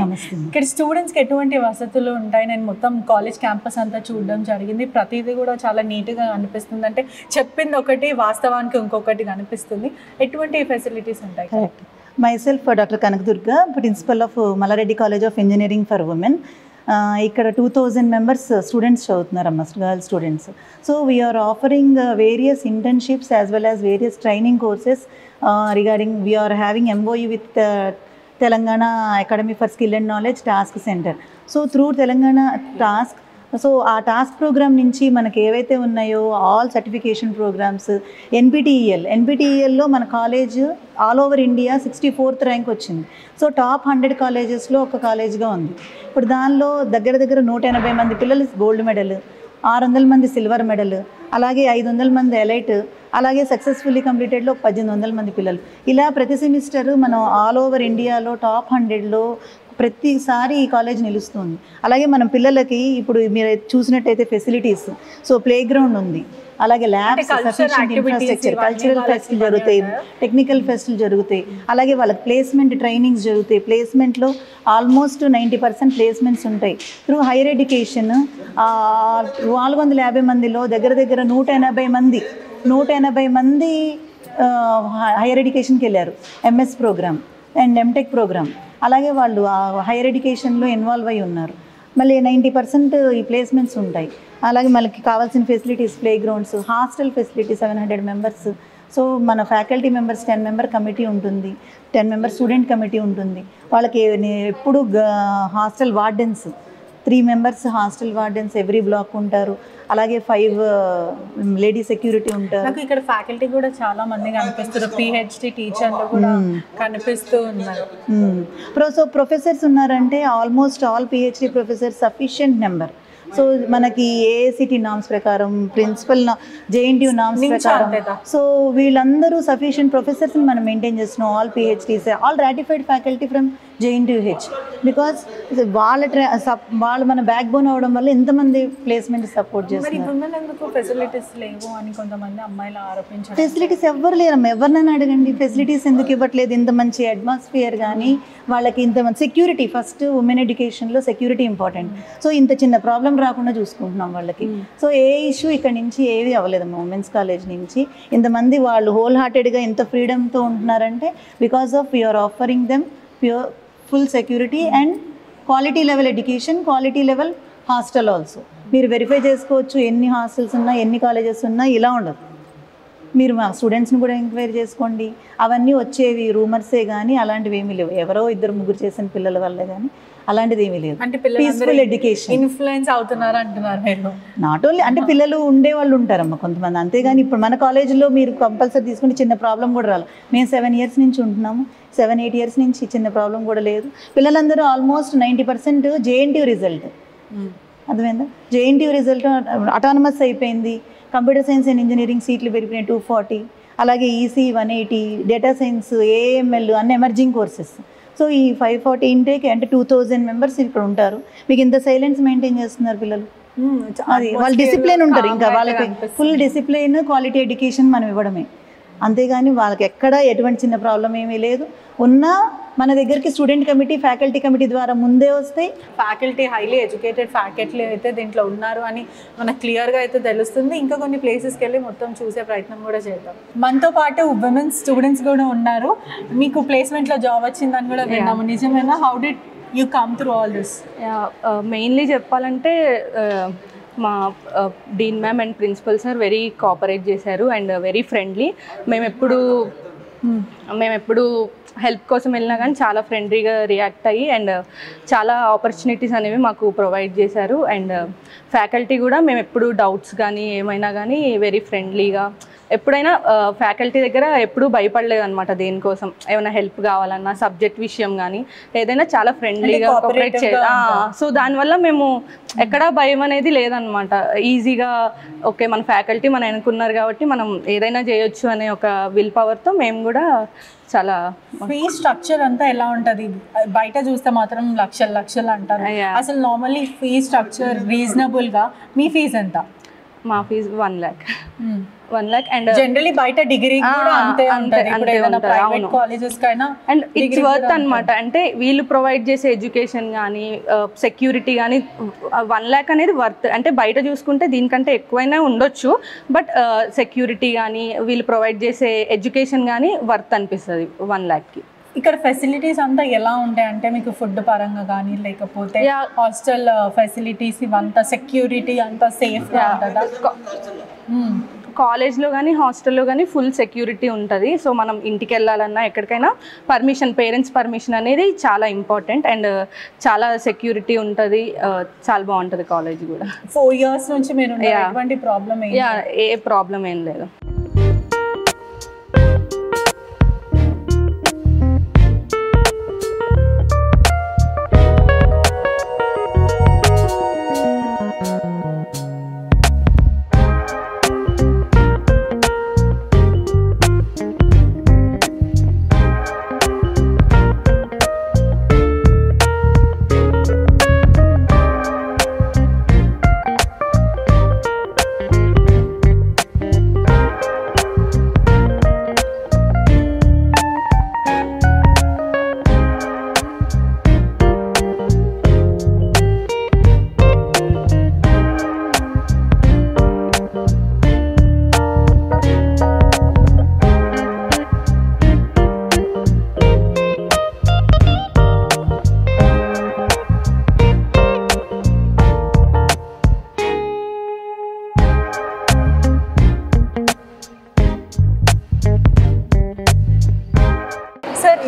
ఇక్కడ స్టూడెంట్స్కి ఎటువంటి వసతులు ఉంటాయి? నేను మొత్తం కాలేజ్ క్యాంపస్ అంతా చూడడం జరిగింది. ప్రతిదీ కూడా చాలా నీట్గా అనిపిస్తుంది. అంటే చెప్పింది ఒకటి, వాస్తవానికి ఇంకొకటి కనిపిస్తుంది. ఎటువంటి ఫెసిలిటీస్ ఉంటాయి? Correct. myself Dr. Kanakdurga, principal of Mallareddy College of Engineering for Women. ఇక్కడ 2000 మెంబర్స్ స్టూడెంట్స్ చదువుతున్నారమ్మా, girl students. So we are offering various internships as well as various training courses regarding we are having MOU with Telangana academy for skill and knowledge task centre. So through Telangana TASK, so ఆ task programme నుంచి మనకి ఏవైతే ఉన్నాయో all certification programmes, ఎన్పిటిఈఎల్లో మన college all over India 64th rank వచ్చింది. So top 100 కాలేజెస్లో ఒక కాలేజ్గా ఉంది. ఇప్పుడు దానిలో దగ్గర 180 మంది పిల్లలు గోల్డ్ మెడల్, 600 మంది సిల్వర్ మెడల్, అలాగే 500 మంది ఎలైట్, అలాగే సక్సెస్ఫుల్లీ కంప్లీటెడ్లో 1800 మంది పిల్లలు. ఇలా ప్రతి సెమిస్టర్ మనం ఆల్ ఓవర్ ఇండియాలో టాప్ 100లో ప్రతిసారి ఈ కాలేజ్ నిలుస్తుంది. అలాగే మనం పిల్లలకి ఇప్పుడు మీరు చూసినట్టయితే ఫెసిలిటీస్, సో ప్లే గ్రౌండ్ ఉంది, అలాగే ల్యాబ్స్, సఫిషియెంట్ ఇన్ఫ్రాస్ట్రక్చర్, కల్చరల్ ఫెస్ట్లు జరుగుతాయి, టెక్నికల్ ఫెస్ట్లు జరుగుతాయి, అలాగే వాళ్ళకి ప్లేస్మెంట్ ట్రైనింగ్స్ జరుగుతాయి. ప్లేస్మెంట్లో ఆల్మోస్ట్ 90% ప్లేస్మెంట్స్ ఉంటాయి. త్రూ హైయర్ ఎడ్యుకేషన్ 450 మందిలో దగ్గర 180 మంది హైయర్ ఎడ్యుకేషన్కి వెళ్ళారు. MS programme and MTech programme, అలాగే వాళ్ళు హైయర్ ఎడ్యుకేషన్లో ఇన్వాల్వ్ అయి ఉన్నారు. మళ్ళీ 90% ఈ ప్లేస్మెంట్స్ ఉంటాయి. అలాగే మనకి కావాల్సిన facilities, play grounds, hostel facility 700 members. So మన ఫ్యాకల్టీ మెంబర్స్ 10 మెంబర్ కమిటీ ఉంటుంది, 10 మెంబర్ స్టూడెంట్ కమిటీ ఉంటుంది. వాళ్ళకి ఎప్పుడు hostel wardens 3 members hostel wardens every block ఉంటారు. అలాగే 5 లేడీ సెక్యూరిటీ ఉంటారు. నాకు ఇక్కడ ఫ్యాకల్టీ కూడా చాలా మంది కనిపిస్తారు, పిహెచ్డి టీచర్లు కూడా కనిపిస్తూ ఉన్నారు. సో ప్రొఫెసర్స్ ఉన్నారంటే almost all PhD professors sufficient number. So మనకి ఏఐసిటి నామ్స్ ప్రకారం, ప్రిన్సిపల్ జేఎన్టీయూ నామ్స్ ప్రకారం, సో వీళ్ళందరూ సఫిషియెంట్ ప్రొఫెసర్స్ని మనం మెయింటైన్ చేస్తున్నాం. All PhDs, all ratified faculty from JNTUH. Because వాళ్ళు మన బ్యాక్ బోన్ అవడం వల్ల ఎంతమంది ప్లేస్మెంట్ సపోర్ట్ చేస్తున్నారు. ఫెసిలిటీస్ లేవు అని కొంతమంది అమ్మాయిలు ఆరోపించారు. ఫెసిలిటీస్ ఎవ్వరు లేరు, ఎవరినైనా అడగండి, ఫెసిలిటీస్ ఎందుకు ఇవ్వట్లేదు. ఇంత మంచి అట్మాస్ఫియర్ కానీ వాళ్ళకి ఇంత మంచి సెక్యూరిటీ, ఫస్ట్ ఉమెన్ ఎడ్యుకేషన్లో సెక్యూరిటీ ఇంపార్టెంట్. సో ఇంత చిన్న ప్రాబ్లం రాకుండా చూసుకుంటున్నాం వాళ్ళకి. సో ఏ ఇష్యూ ఇక్కడ నుంచి ఏవి అవ్వలేదమ్మా. ఉమెన్స్ కాలేజ్ నుంచి ఇంతమంది వాళ్ళు హోల్ హార్టెడ్గా ఎంత ఫ్రీడమ్తో ఉంటున్నారంటే because of you're offering them pure full security and quality level education, quality level hostel also. మీరు వెరిఫై చేసుకోవచ్చు ఎన్ని హాస్టల్స్ ఉన్నా, ఎన్ని కాలేజెస్ ఉన్నా. ఇలా ఉండదు. మీరు మా స్టూడెంట్స్ని కూడా ఎంక్వైరీ చేసుకోండి. అవన్నీ వచ్చేవి రూమర్సే కానీ అలాంటివి ఏమీ లేవు. ఎవరో 2-3 చేసిన పిల్లల వల్లే కానీ అలాంటిది ఏమీ లేదు. అంటే పీస్ఫుల్ ఎడ్యుకేషన్. ఇన్ఫ్లుయెన్స్ అవుతున్నారు అంటున్నారు మీరు. నాట్ ఓన్లీ అంటే పిల్లలు ఉండే వాళ్ళు ఉంటారమ్మా కొంతమంది, అంతేగాని ఇప్పుడు మన కాలేజీలో మీరు కంపల్సరీ తీసుకుంటే చిన్న ప్రాబ్లం కూడా రాలి. మేము 7 years నుంచి ఉంటున్నాము, 7-8 years నుంచి చిన్న ప్రాబ్లం కూడా లేదు. పిల్లలందరూ ఆల్మోస్ట్ 90% జేఎన్టీయూ రిజల్ట్. అర్థమైందా? జేఎన్టీయూ రిజల్ట్ అటానమస్ అయిపోయింది. కంప్యూటర్ సైన్స్ అండ్ ఇంజనీరింగ్ సీట్లు పెరిగినాయి 240, అలాగే ఈసీ 180, డేటా సైన్స్, ఏఎంఎల్ అన్ని ఎమర్జింగ్ కోర్సెస్. సో ఈ 540 ఇంటేక్ అంటే 2000 మెంబర్స్ ఇక్కడ ఉంటారు. మీకు ఇంత సైలెన్స్ మెయింటైన్ చేస్తున్నారు పిల్లలు. అది వాళ్ళ డిసిప్లిన్ ఉంటారు. ఇంకా వాళ్ళకి ఫుల్ డిసిప్లిన్, క్వాలిటీ ఎడ్యుకేషన్ మనం ఇవ్వడమే. అంతేగాని వాళ్ళకి ఎక్కడ ఎటువంటి చిన్న ప్రాబ్లం ఏమీ లేదు. ఉన్నా మన దగ్గరికి స్టూడెంట్ కమిటీ, ఫ్యాకల్టీ కమిటీ ద్వారా ముందే వస్తాయి. ఫ్యాకల్టీ హైలీ ఎడ్యుకేటెడ్ ఫ్యాకల్టీ అయితే దీంట్లో ఉన్నారు అని మనకు క్లియర్గా అయితే తెలుస్తుంది. ఇంకా కొన్ని ప్లేసెస్కి వెళ్ళి మొత్తం చూసే ప్రయత్నం కూడా చేద్దాం. మనతో పాటు ఉమెన్స్ స్టూడెంట్స్ కూడా ఉన్నారు. మీకు ప్లేస్మెంట్లో జాబ్ వచ్చిందని కూడా విన్నాము, నిజమేనా? How did you come through all this? Mainly చెప్పాలంటే మా dean ma'am and principal sir very cooperate చేశారు అండ్ వెరీ ఫ్రెండ్లీ. మేము ఎప్పుడు హెల్ప్ కోసం వెళ్ళినా కానీ చాలా ఫ్రెండ్లీగా రియాక్ట్ అయ్యి అండ్ చాలా ఆపర్చునిటీస్ అనేవి మాకు ప్రొవైడ్ చేశారు. అండ్ ఫ్యాకల్టీ కూడా మేము ఎప్పుడు డౌట్స్ కానీ ఏమైనా కానీ వెరీ ఫ్రెండ్లీగా, ఎప్పుడైనా ఫ్యాకల్టీ దగ్గర ఎప్పుడూ భయపడలేదు అనమాట. దేనికోసం ఏమైనా హెల్ప్ కావాలన్నా, సబ్జెక్ట్ విషయం కానీ ఏదైనా చాలా ఫ్రెండ్లీగా కోఆపరేట్ సో దానివల్ల మేము ఎక్కడా భయం అనేది లేదనమాట. ఈజీగా ఓకే మన ఫ్యాకల్టీ మన అనుకున్నారు కాబట్టి మనం ఏదైనా చేయొచ్చు అనే ఒక విల్ పవర్తో మేము కూడా చాలా. ఫీ స్ట్రక్చర్ అంతా ఎలా ఉంటుంది? బయట చూస్తే మాత్రం లక్షలు అంటారు. అసలు నార్మల్లీ ఫీ స్ట్రక్చర్ రీజనబుల్గా మీ ఫీజు ఎంత? మా fee 1 lakh. 1 lakh and generally బయట డిగ్రీ కూడా అంతే ఉంటుంది. ఇప్పుడు ఏదైనా ప్రైవేట్ కాలేజెస్ కైనా అండ్ ఇట్స్ వర్త్ అనమాట. అంటే వీళ్ళు ప్రొవైడ్ చేసే ఎడ్యుకేషన్ కానీ సెక్యూరిటీ కానీ 1 lakh అనేది వర్త్. అంటే బయట చూసుకుంటే దీనికంటే ఎక్కువైనా ఉండొచ్చు, బట్ సెక్యూరిటీ కానీ వీళ్ళు ప్రొవైడ్ చేసే ఎడ్యుకేషన్ కానీ వర్త్ అనిపిస్తుంది 1 lakhకి. ఇక్కడ ఫెసిలిటీస్ అంతా ఎలా ఉంటాయి అంటే మీకు ఫుడ్ పరంగా కానీ లేకపోతే హాస్టల్ ఫెసిలిటీస్ ఇవంతా సెక్యూరిటీ అంతా సేఫ్గా ఉంటుందా? కాలేజ్లో కానీ హాస్టల్లో కానీ ఫుల్ సెక్యూరిటీ ఉంటుంది. సో మనం ఇంటికి వెళ్ళాలన్నా ఎక్కడికైనా పర్మిషన్, పేరెంట్స్ పర్మిషన్ అనేది చాలా ఇంపార్టెంట్ అండ్ చాలా సెక్యూరిటీ ఉంటుంది. చాలా బాగుంటుంది కాలేజ్ కూడా. 4 years నుంచి మీరు ఎటువంటి ప్రాబ్లం ఏ ప్రాబ్లం ఏం లేదు.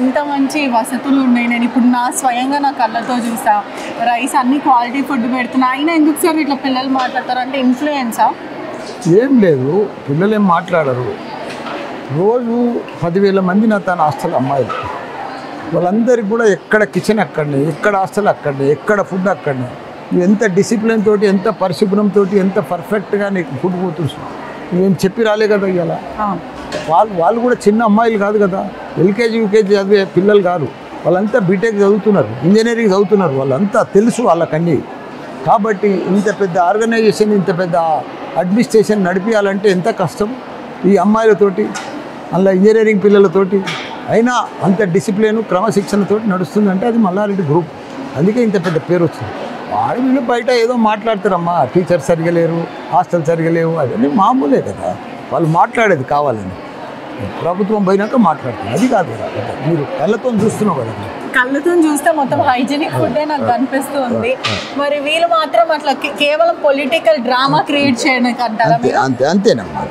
ఇంత మంచి వసతులు ఉన్నాయి, నేను ఇప్పుడు స్వయంగా నా కళ్ళతో చూసా, రైస్ అన్ని క్వాలిటీ ఫుడ్ పెడుతున్నా, అయినా ఎందుకు సార్ ఇట్లా పిల్లలు మాట్లాడతారు అంటే ఇన్ఫ్లుయెన్సా? ఏం లేదు, పిల్లలు ఏం మాట్లాడరు. రోజు 10,000 మంది నా తన హాస్టల్ అమ్మాయిలు, వాళ్ళందరికీ కూడా ఎక్కడ కిచెన్ అక్కడనే, ఎక్కడ హాస్టల్ అక్కడనే, ఎక్కడ ఫుడ్ అక్కడనే. నువ్వు ఎంత డిసిప్లిన్ తోటి, ఎంత పరిశుభ్రంతో, ఎంత పర్ఫెక్ట్గా నీకు ఫుడ్ పోతుంది. నువ్వేం చెప్పి రాలే కదా ఇవాళ. వాళ్ళు కూడా చిన్న అమ్మాయిలు కాదు కదా, ఎల్కేజీ యూకేజీ చదివే పిల్లలు కాదు, వాళ్ళంతా బీటెక్ చదువుతున్నారు, ఇంజనీరింగ్ చదువుతున్నారు, వాళ్ళంతా తెలుసు వాళ్ళకన్నీ. కాబట్టి ఇంత పెద్ద ఆర్గనైజేషన్, ఇంత పెద్ద అడ్మినిస్ట్రేషన్ నడిపించాలంటే ఎంత కష్టం ఈ అమ్మాయిలతోటి, అలా ఇంజనీరింగ్ పిల్లలతోటి. అయినా అంత డిసిప్లిన్ క్రమశిక్షణతోటి నడుస్తుందంటే అది మల్లారెడ్డి గ్రూప్. అందుకే ఇంత పెద్ద పేరు వచ్చింది. వీళ్ళు బయట ఏదో మాట్లాడతారమ్మా, టీచర్స్ సరిగా లేరు, హాస్టల్ సరిగా లేవు, అవన్నీ మామూలే కదా. వాళ్ళు మాట్లాడేది కావాలని, ప్రభుత్వం పోయినాక మాట్లాడుతుంది, అది కాదు కదా. మీరు కళ్ళతో చూస్తున్నావు కదా, కళ్ళతో చూస్తే మొత్తం హైజీనిక్ ఫుడ్ నాకు కనిపిస్తుంది. మరి వీళ్ళు మాత్రం అట్లా కేవలం పొలిటికల్ డ్రామా క్రియేట్ చేయడానికి అంటారా? అంతేనమ్మా.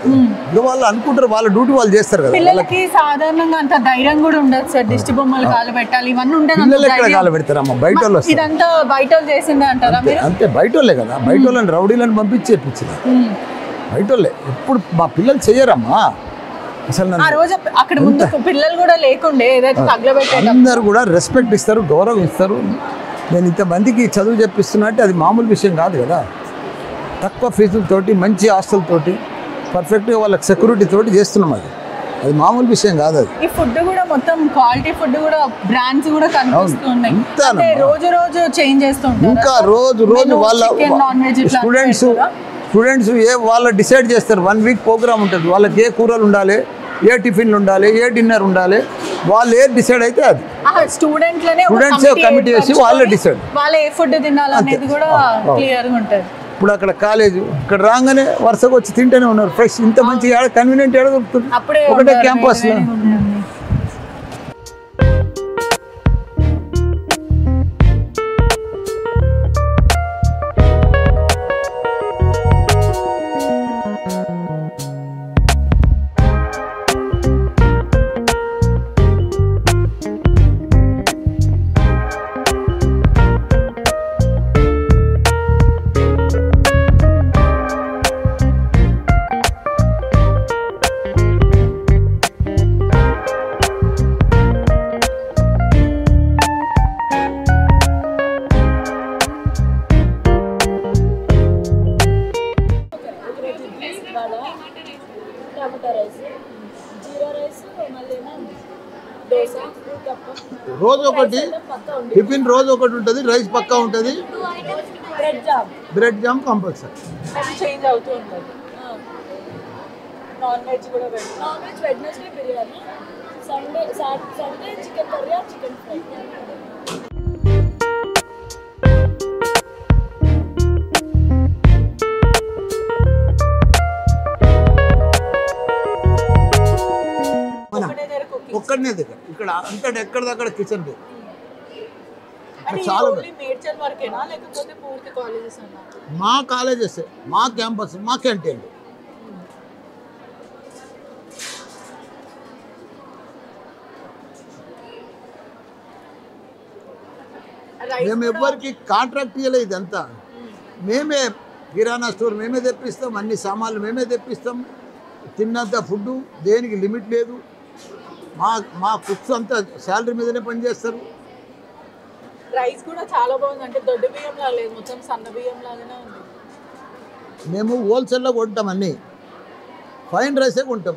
ఇక వాళ్ళు అనుకుంటారు, వాళ్ళ డ్యూటీ వాళ్ళు చేస్తారు కదా. పిల్లలకి సాధారణంగా అంత ధైర్యం కూడా ఉండదు సార్, దిష్టి బొమ్మలు కాలు పెట్టాలి ఇవన్నీ ఉండదు. పిల్లలు ఎక్కడ కాలు పెడతారమ్మా, బయట వాళ్ళు. ఇదంతా బయట చేసిందే అంటారా? అంతే, బయట వాళ్ళే కదా, బయట వాళ్ళని రౌడీలను పంపించి చేపించింది బయట వాళ్ళే. ఎప్పుడు మా పిల్లలు చెయ్యరమ్మా అసలు. ఆ రోజు అక్కడ ముందు పిల్లలు కూడా లేకుండే, ఏదైతే తగలబెట్టారు, అందరూ కూడా రెస్పెక్ట్ ఇస్తారు, గౌరవం ఇస్తారు. నేను ఇంతమందికి చదువు చెప్పిస్తున్నా అంటే అది మామూలు విషయం కాదు కదా. తక్కువ ఫీజులతోటి, మంచి హాస్టల్తోటి, పర్ఫెక్ట్గా వాళ్ళకి సెక్యూరిటీ తోటి చేస్తున్నాం. అది మామూలు విషయం కాదు. అది ఈ ఫుడ్ కూడా మొత్తం క్వాలిటీ ఫుడ్ కూడా బ్రాండ్స్ కూడా కనిపిస్తున్నాయి, రోజు రోజు చేంజ్ చేస్తుంటారు. ఇంకా రోజు వాళ్ళ స్టూడెంట్స్ వాళ్ళు డిసైడ్ చేస్తారు. 1 వీక్ ప్రోగ్రామ్ ఉంటుంది, వాళ్ళకి ఏ కూరలు ఉండాలి, ఏ టిఫిన్లు ఉండాలి, ఏ డిన్నర్ ఉండాలి, వాళ్ళు ఏ డిసైడ్ అయితే అది. స్టూడెంట్స్ కమిటీ వేసి వాళ్ళే డిసైడ్, వాళ్ళు ఏ ఫుడ్ తినాలనేది కూడా క్లియర్గా ఉంటుంది. ఇప్పుడు అక్కడ కాలేజ్, ఇక్కడ రాగానే వరుసగా వచ్చి తింటూనే ఉన్నారు ఫ్రెష్. ఇంత మంచిగా కన్వీనియంట్ ఏడ దొరుకుతుంది ఒకటే క్యాంపస్లో. రోజు ఒకటి టిఫిన్, రోజు ఒకటి ఉంటుంది, రైస్ పక్కా ఉంటుంది, బ్రెడ్ జామ్ కంపల్సరీ. చేంజ్ అవుతూ ఉంటుంది. నాన్ వెజ్ కూడా పెడతాం. Non veg Wednesday biryani, Sunday chicken curry or chicken fry. ఒక్కడనే దగ్గర, ఇక్కడ అంతా ఎక్కడిదక్కడ కిచెన్ చాలా. మా కాలేజెస్, మా క్యాంపస్, మా క్యాంటీన్. మేము ఎవ్వరికి కాంట్రాక్ట్ ఇవ్వలేదు, ఇదంతా మేమే. కిరాణా స్టోర్ మేమే తెప్పిస్తాం, అన్ని సామాన్లు మేమే తెప్పిస్తాం, తిన్నంత ఫుడ్, దేనికి లిమిట్ లేదు. మా కుక్స్ అంతా శాలరీ మీదనే పనిచేస్తారు. రైస్ కూడా చాలా బాగుంది, అంటే దొడ్డు బియ్యం లాగా లేదు, మొత్తం సన్న బియ్యం లాగానే ఉంది. మేము హోల్సేల్లో కొంటాం, అన్నీ ఫైన్ రైసే కొంటాం.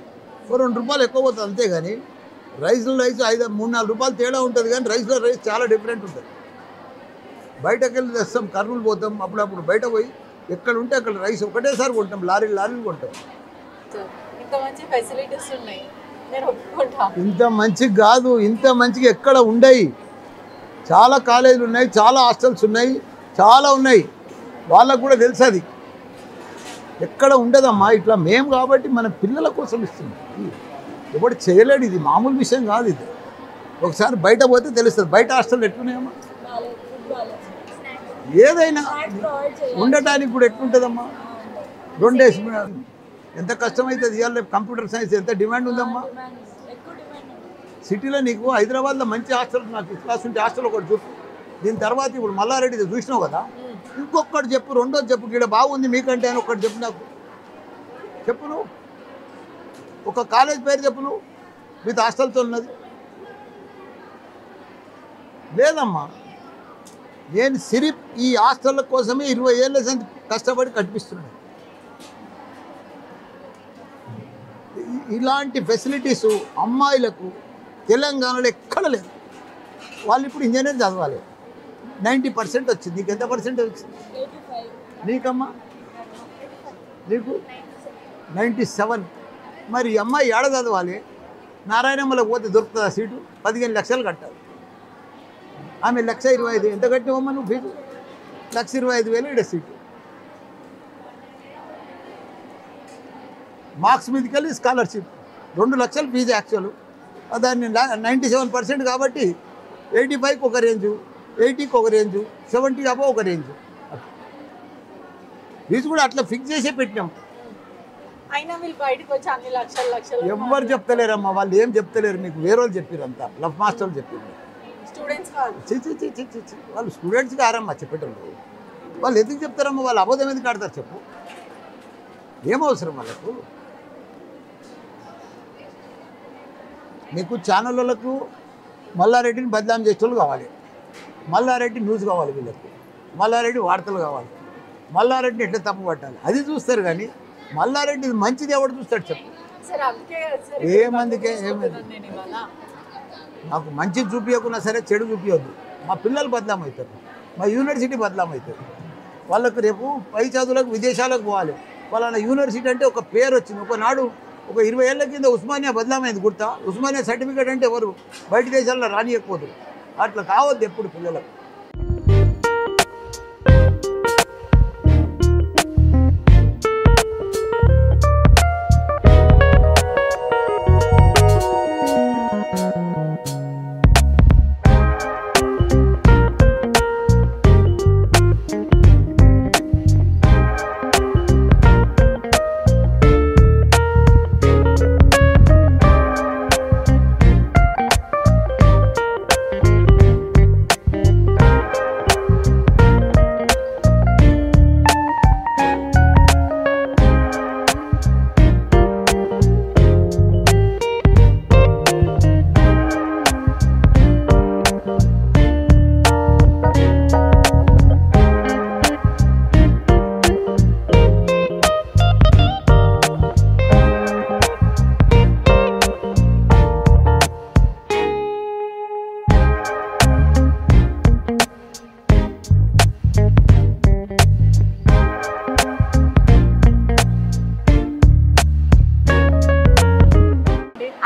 2 రూపాయలు ఎక్కువ పోతుంది అంతేగాని రైస్ 3-4 రూపాయలు తేడా ఉంటుంది, కానీ రైస్లో రైస్ చాలా డిఫరెంట్ ఉంటుంది. బయటకు వెళ్ళి తెస్తాం, కర్నూలు పోతాం, అప్పుడప్పుడు బయట పోయి ఎక్కడ ఉంటే అక్కడ రైస్ ఒకటేసారి కొంటాం, లారీలు కొంటాం. ఇంత మంచి ఫెసిలిటీస్ ఉన్నాయి, ఇంత మంచి కాదు, ఇంత మంచిగా ఎక్కడ ఉండయి. చాలా కాలేజీలు ఉన్నాయి, చాలా హాస్టల్స్ ఉన్నాయి, చాలా ఉన్నాయి, వాళ్ళకు కూడా తెలుసు. అది ఎక్కడ ఉండదమ్మా ఇట్లా. మేము కాబట్టి మన పిల్లల కోసం ఇస్తున్నాం, ఎప్పుడు చేయలేడు. ఇది మామూలు విషయం కాదు. ఇది ఒకసారి బయట పోతే తెలుస్తుంది. బయట హాస్టల్ ఎట్లున్నాయమ్మా, ఏదైనా ఉండటానికి కూడా ఎట్లుంటుందమ్మా. 2 డేస్ ఎంత కష్టమవుతుంది. ఇవాళ కంప్యూటర్ సైన్స్ ఎంత డిమాండ్ ఉందమ్మా. సిటీలో నీకు హైదరాబాద్లో మంచి హాస్టల్ నాకు క్లాస్ ఉంటే హాస్టల్ ఒకటి చూపు. దీని తర్వాత ఇప్పుడు మల్లారెడ్డి చూసినావు కదా, ఇంకొకటి చెప్పు, రెండోది చెప్పు, ఇక్కడ బాగుంది మీకంటే అని ఒకటి చెప్పు నాకు. చెప్పు నువ్వు ఒక కాలేజ్ పేరు చెప్పు నువ్వు విత్ హాస్టల్తో ఉన్నది. లేదమ్మా, నేను సిరిప్ ఈ హాస్టళ్ళ కోసమే 20 ఏళ్ళ కష్టపడి కట్టిస్తున్నాను. ఇలాంటి ఫెసిలిటీసు అమ్మాయిలకు తెలంగాణలో ఎక్కడ లేదు. వాళ్ళు ఇప్పుడు ఇంజనీర్ చదవాలి. 90% వచ్చింది. నీకు ఎంత పర్సెంటేజ్ వచ్చింది? నీకమ్మా నీకు 97. మరి ఈ అమ్మాయి ఏడ చదవాలి? నారాయణమ్మలో పోతే దొరుకుతుందా సీటు? 15 లక్షలు కట్టాలి. ఆమె 1,25,000 ఎంత కట్టివమ్మా నువ్వు ఫీజు? 1,25,000 ఇక్కడ సీటు. మార్క్స్ మీదకెళ్ళి స్కాలర్షిప్ 2 లక్షలు ఫీజు యాక్చువల్. దాన్ని 97% కాబట్టి 85కి ఒక రేంజు, 80కి ఒక రేంజు, 70 అబో ఒక రేంజు. ఫీజు కూడా అట్లా ఫిక్స్ చేసే పెట్టినాం. అయినా వీళ్ళు బయటకు వచ్చి అన్ని లక్షలు ఎవ్వరు చెప్తలేరమ్మా, వాళ్ళు ఏం చెప్తలేరు. మీకు వేరే వాళ్ళు చెప్పారు, అంతా లవ్ మాస్టర్లు చెప్పారు. స్టూడెంట్స్ కాదు, వాళ్ళు స్టూడెంట్స్కి ఆరమ్మా చెప్పేటప్పుడు. వాళ్ళు ఎందుకు చెప్తారమ్మా? వాళ్ళు అబద్ధం ఎందుకు ఆడతారు చెప్పు? ఏమవసరం వాళ్ళకు? మీకు ఛానళ్ళకు మల్లారెడ్డిని బదనాం చేసేవాళ్ళు కావాలి, మల్లారెడ్డి న్యూస్ కావాలి, వీళ్ళకి మల్లారెడ్డి వార్తలు కావాలి, మల్లారెడ్డిని ఎట్లా తప్పు పట్టాలి అది చూస్తారు. కానీ మల్లారెడ్డి మంచిది ఎవడు చూస్తాడు చెప్పు? ఏమందుకే నాకు మంచిది చూపించకున్నా సరే చెడు చూపించద్దు. మా పిల్లలు బదనాం అవుతారు, మా యూనివర్సిటీ బదనాం అవుతుంది. వాళ్ళకు రేపు పై చదువులకు విదేశాలకు పోవాలి. వాళ్ళ యూనివర్సిటీ అంటే ఒక పేరు వచ్చింది. ఒకనాడు ఒక 20 ఏళ్ల కింద ఉస్మానియా బదనామైంది గుర్తా? ఉస్మానియా సర్టిఫికేట్ అంటే ఎవరు బయట దేశాల్లో రానియకపోదు. అట్లా కావద్దు ఎప్పుడు పిల్లలకు.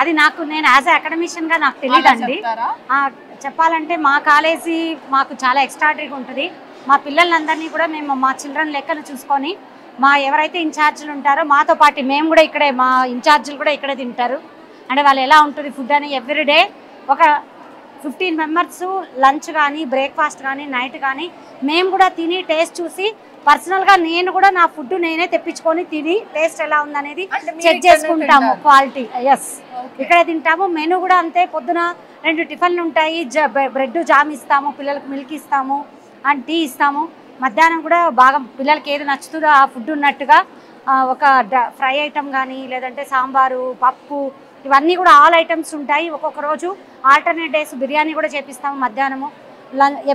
అది నాకు నేను యాజ్ ఎ అకాడమిషియన్గా నాకు తెలియదండి. చెప్పాలంటే మా కాలేజీ మాకు చాలా ఎక్స్ట్రాడరీగా ఉంటుంది. మా పిల్లలందరినీ కూడా మేము మా చిల్డ్రన్ లెక్కను చూసుకొని మా ఎవరైతే ఇన్ఛార్జీలు ఉంటారో మాతో పాటు మేము కూడా ఇక్కడే, మా ఇన్ఛార్జీలు కూడా ఇక్కడే తింటారు. అంటే వాళ్ళు ఎలా ఉంటుంది ఫుడ్ అని ఎవ్రీడే ఒక 15 మెంబర్స్ లంచ్ కానీ బ్రేక్ఫాస్ట్ కానీ నైట్ కానీ మేము కూడా తిని టేస్ట్ చూసి పర్సనల్గా నేను కూడా నా ఫుడ్ నేనే తెప్పించుకొని తిని టేస్ట్ ఎలా ఉందనేది చెక్ చేసుకుంటాము. క్వాలిటీ ఎస్ ఇక్కడే తింటాము. మెనూ కూడా అంతే. పొద్దున 2 టిఫిన్లు ఉంటాయి, బ్రెడ్ జామ్ ఇస్తాము, పిల్లలకు మిల్క్ ఇస్తాము అండ్ టీ ఇస్తాము. మధ్యాహ్నం కూడా బాగా పిల్లలకి ఏది నచ్చుతుందో ఆ ఫుడ్ ఉన్నట్టుగా ఒక ఫ్రై ఐటమ్ కానీ లేదంటే సాంబారు పప్పు ఇవన్నీ కూడా ఆల్ ఐటమ్స్ ఉంటాయి. ఒక్కొక్క రోజు ఆల్టర్నేట్ డేస్ బిర్యానీ కూడా చేపిస్తాము. మధ్యాహ్నము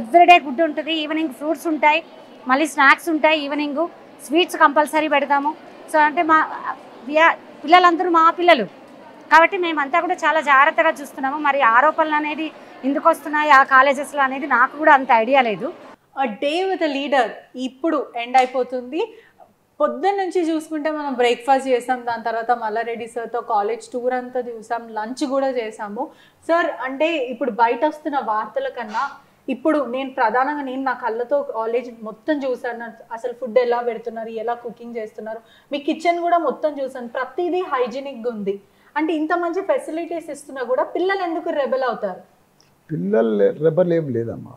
ఎవ్రీడే గుడ్ ఉంటుంది. ఈవినింగ్ ఫ్రూట్స్ ఉంటాయి, మళ్ళీ స్నాక్స్ ఉంటాయి. ఈవినింగ్ స్వీట్స్ కంపల్సరీ పెడతాము. సో అంటే మా పిల్లలందరూ మా పిల్లలు కాబట్టి మేమంతా కూడా చాలా జాగ్రత్తగా చూస్తున్నాము. మరి ఆరోపణలు అనేది ఎందుకు వస్తున్నాయి ఆ కాలేజెస్లో అనేది నాకు కూడా అంత ఐడియా లేదు. డే విత్ లీడర్ ఇప్పుడు ఎండ్ అయిపోతుంది. పొద్దున్న నుంచి చూసుకుంటే మనం బ్రేక్ఫాస్ట్ చేసాం, దాని తర్వాత మల్లారెడ్డి సార్తో కాలేజ్ టూర్ అంతా చూసాం, లంచ్ కూడా చేసాము. సార్ అంటే ఇప్పుడు బయట వస్తున్న వార్తల కన్నా ఇప్పుడు నేను ప్రధానంగా నా కళ్ళతో కాలేజ్ మొత్తం చూసాను. అసలు ఫుడ్ ఎలా పెడుతున్నారు, ఎలా కుకింగ్ చేస్తున్నారు, మీ కిచెన్ కూడా మొత్తం చూసాను. ప్రతిదీ హైజీనిక్గా ఉంది. అంటే ఇంత మంచి ఫెసిలిటీస్ ఇస్తున్నా కూడా పిల్లలు ఎందుకు రెబెల్ అవుతారు? పిల్లలు రెబెల్ ఏం లేదమ్మా.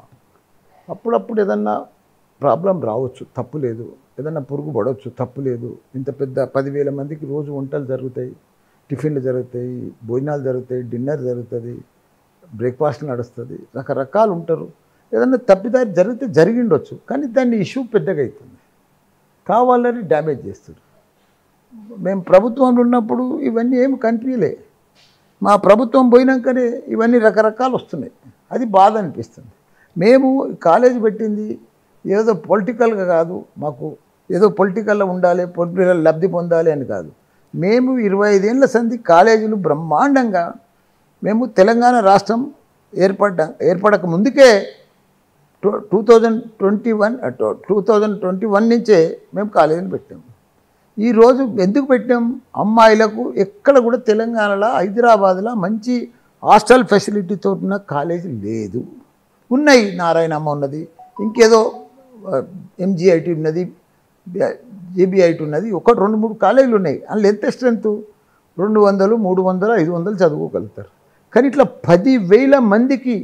అప్పుడప్పుడు ఏదన్నా ప్రాబ్లం రావచ్చు, తప్పు లేదు. ఏదన్నా పురుగు పడవచ్చు, తప్పు లేదు. ఇంత పెద్ద 10,000 మందికి రోజు వంటలు జరుగుతాయి, టిఫిన్లు జరుగుతాయి, భోజనాలు జరుగుతాయి, డిన్నర్ జరుగుతుంది. బ్రేక్ఫాస్ట్ నడుస్తుంది, రకరకాలు ఉంటారు. ఏదన్నా తప్పిదారి జరిగితే జరిగిండొచ్చు, కానీ దాన్ని ఇష్యూ పెద్దగా అవుతుంది, కావాలని డ్యామేజ్ చేస్తారు. మేము ప్రభుత్వంలో ఉన్నప్పుడు ఇవన్నీ ఏమి కనిపించలే, మా ప్రభుత్వం పోయినాకనే ఇవన్నీ రకరకాలు వస్తున్నాయి. అది బాధ అనిపిస్తుంది. మేము కాలేజీ పెట్టింది ఏదో పొలిటికల్గా కాదు, మాకు ఏదో పొలిటికల్లో ఉండాలి, పొలిటికల్ లబ్ధి పొందాలి అని కాదు. మేము 25 ఏళ్ళ సంధి కాలేజీలు బ్రహ్మాండంగా మేము తెలంగాణ రాష్ట్రం ఏర్పడక ముందుకే 2021 నుంచే మేము కాలేజీని పెట్టాము. ఈరోజు ఎందుకు పెట్టాం? అమ్మాయిలకు ఎక్కడ కూడా తెలంగాణలో హైదరాబాద్లో మంచి హాస్టల్ ఫెసిలిటీతో ఉన్న కాలేజీ లేదు. ఉన్నాయి, నారాయణమ్మ ఉన్నది, ఇంకేదో ఎంజీఐటి ఉన్నది, జేబీఐటి ఉన్నది, 1-2-3 కాలేజీలు ఉన్నాయి. అందులో ఎంత స్ట్రెంత్ 200, 300, 500 చదువుకోగలుగుతారు. కానీ ఇట్లా 10,000 మందికి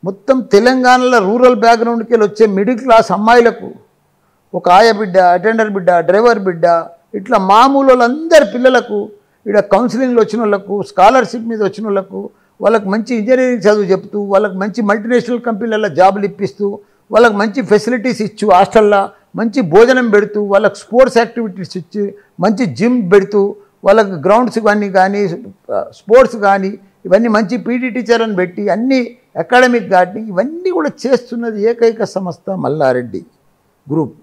మొత్తం తెలంగాణలో రూరల్ బ్యాక్గ్రౌండ్కి వెళ్ళి వచ్చే మిడిల్ క్లాస్ అమ్మాయిలకు ఒక ఆయ బిడ్డ, అటెండర్ బిడ్డ, డ్రైవర్ బిడ్డ, ఇట్లా మామూలు వాళ్ళందరి పిల్లలకు ఇక్కడ కౌన్సిలింగ్లో వచ్చిన వాళ్ళకు, స్కాలర్షిప్ మీద వచ్చిన వాళ్ళకు, వాళ్ళకి మంచి ఇంజనీరింగ్ చదువు చెప్తూ, వాళ్ళకి మంచి మల్టీనేషనల్ కంపెనీలలో జాబులు ఇప్పిస్తూ, వాళ్ళకి మంచి ఫెసిలిటీస్ ఇచ్చు, హాస్టల్లో మంచి భోజనం పెడుతూ, వాళ్ళకి స్పోర్ట్స్ యాక్టివిటీస్ ఇచ్చి, మంచి జిమ్ పెడుతూ, వాళ్ళకి గ్రౌండ్స్ కానీ స్పోర్ట్స్ కానీ ఇవన్నీ మంచి పీటీ టీచర్లను పెట్టి అన్ని అకాడమిక్ గార్డ్ని ఇవన్నీ కూడా చేస్తున్నది ఏకైక సంస్థ మల్లారెడ్డి గ్రూప్.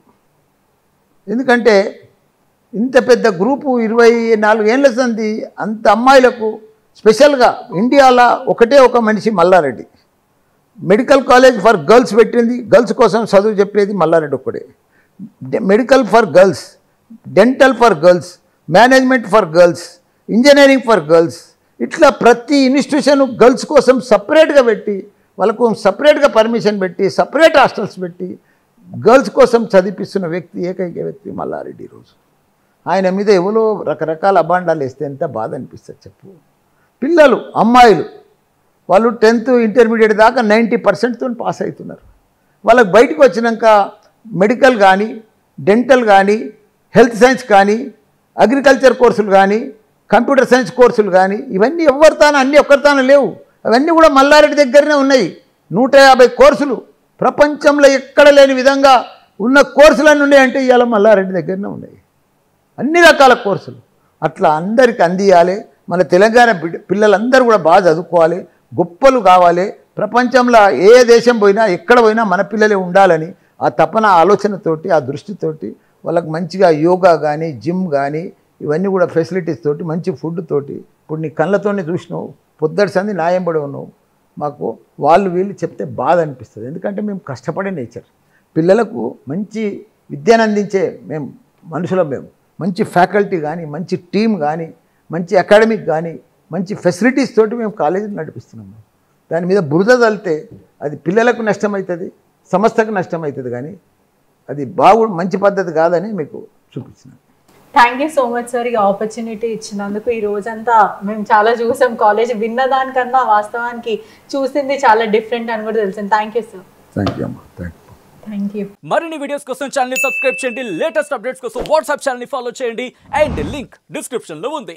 ఎందుకంటే ఇంత పెద్ద గ్రూపు 24 ఏళ్ళ సంది అంత అమ్మాయిలకు స్పెషల్గా ఇండియాలో ఒకటే ఒక మనిషి Malla Reddy. Medical college for girls పెట్టింది, గర్ల్స్ కోసం చదువు చెప్పేది మల్లారెడ్డి ఒక్కడే. Medical for girls, dental for girls, management for girls, engineering for girls, ఇట్లా ప్రతి ఇన్స్టిట్యూషన్ గర్ల్స్ కోసం సపరేట్గా పెట్టి, వాళ్ళకు సపరేట్గా పర్మిషన్ పెట్టి, సపరేట్ హాస్టల్స్ పెట్టి గర్ల్స్ కోసం చదివిస్తున్న వ్యక్తి ఏకైక వ్యక్తి మల్లారెడ్డి. ఈరోజు ఆయన మీద ఎవరో రకరకాల అబాండాలు వేస్తే ఎంత బాధ అనిపిస్తుంది చెప్పు. పిల్లలు అమ్మాయిలు వాళ్ళు 10th ఇంటర్మీడియట్ దాకా 90%తో పాస్ అవుతున్నారు. వాళ్ళకి బయటకు వచ్చినాక మెడికల్ కానీ, డెంటల్ కానీ, హెల్త్ సైన్స్ కానీ, అగ్రికల్చర్ కోర్సులు కానీ, కంప్యూటర్ సైన్స్ కోర్సులు కానీ ఇవన్నీ ఎవరితానో అన్నీ ఒక్కరితానో లేవు. అవన్నీ కూడా మల్లారెడ్డి దగ్గరనే ఉన్నాయి. 150 కోర్సులు ప్రపంచంలో ఎక్కడ లేని విధంగా ఉన్న కోర్సులన్నీ ఉన్నాయంటే ఇవాళ మల్లారెడ్డి దగ్గరనే ఉన్నాయి, అన్ని రకాల కోర్సులు. అట్లా అందరికి అందియాలి. మన తెలంగాణ పిల్లలందరూ కూడా బాగా చదువుకోవాలి, గొప్పలు కావాలి. ప్రపంచంలో ఏ దేశం పోయినా ఎక్కడ పోయినా మన పిల్లలే ఉండాలని ఆ తపన, ఆలోచనతోటి, ఆ దృష్టితోటి వాళ్ళకి మంచిగా యోగా కానీ, జిమ్ కానీ ఇవన్నీ కూడా ఫెసిలిటీస్ తోటి, మంచి ఫుడ్ తోటి. ఇప్పుడు నీ కళ్ళతోనే చూసినావు, పొద్దుటి సంది న్యాయంపడి ఉన్నావు. మాకు వాళ్ళు వీళ్ళు చెప్తే బాధ అనిపిస్తుంది. ఎందుకంటే మేము కష్టపడే నేచర్, పిల్లలకు మంచి విద్యను అందించే మేము మనుషులం. మేము మంచి ఫ్యాకల్టీ కానీ, మంచి టీం కానీ, మంచి అకాడమిక్ కానీ, మంచి ఫెసిలిటీస్ తోటి మేము కాలేజీని నడిపిస్తున్నాము. దాని మీద బురద తలితే అది పిల్లలకు నష్టమవుతుంది, సంస్థకు నష్టమవుతుంది. కానీ అది మంచి పద్ధతి కాదని మీకు చూపించినాను. Thank you so much sir, ఈ ఆపర్చునిటీ ఇచ్చినందుకు. ఈ రోజంతా మేము చాలా చూసాం, కాలేజ్ విన్నదానికన్నా వాస్తవానికి చూసింది చాలా డిఫరెంట్ అని కూడా తెలిసింది. Thank you sir. Thank you అమ్మా, థ్యాంక్ యూ. మరిన్ని వీడియోస్ కోసం ఛానల్ ని సబ్స్క్రైబ్ చేయండి, లేటెస్ట్ అప్డేట్స్ కోసం వాట్సాప్ ఛానల్ ని ఫాలో చేయండి, అండ్ లింక్ డిస్క్రిప్షన్ లో ఉంది.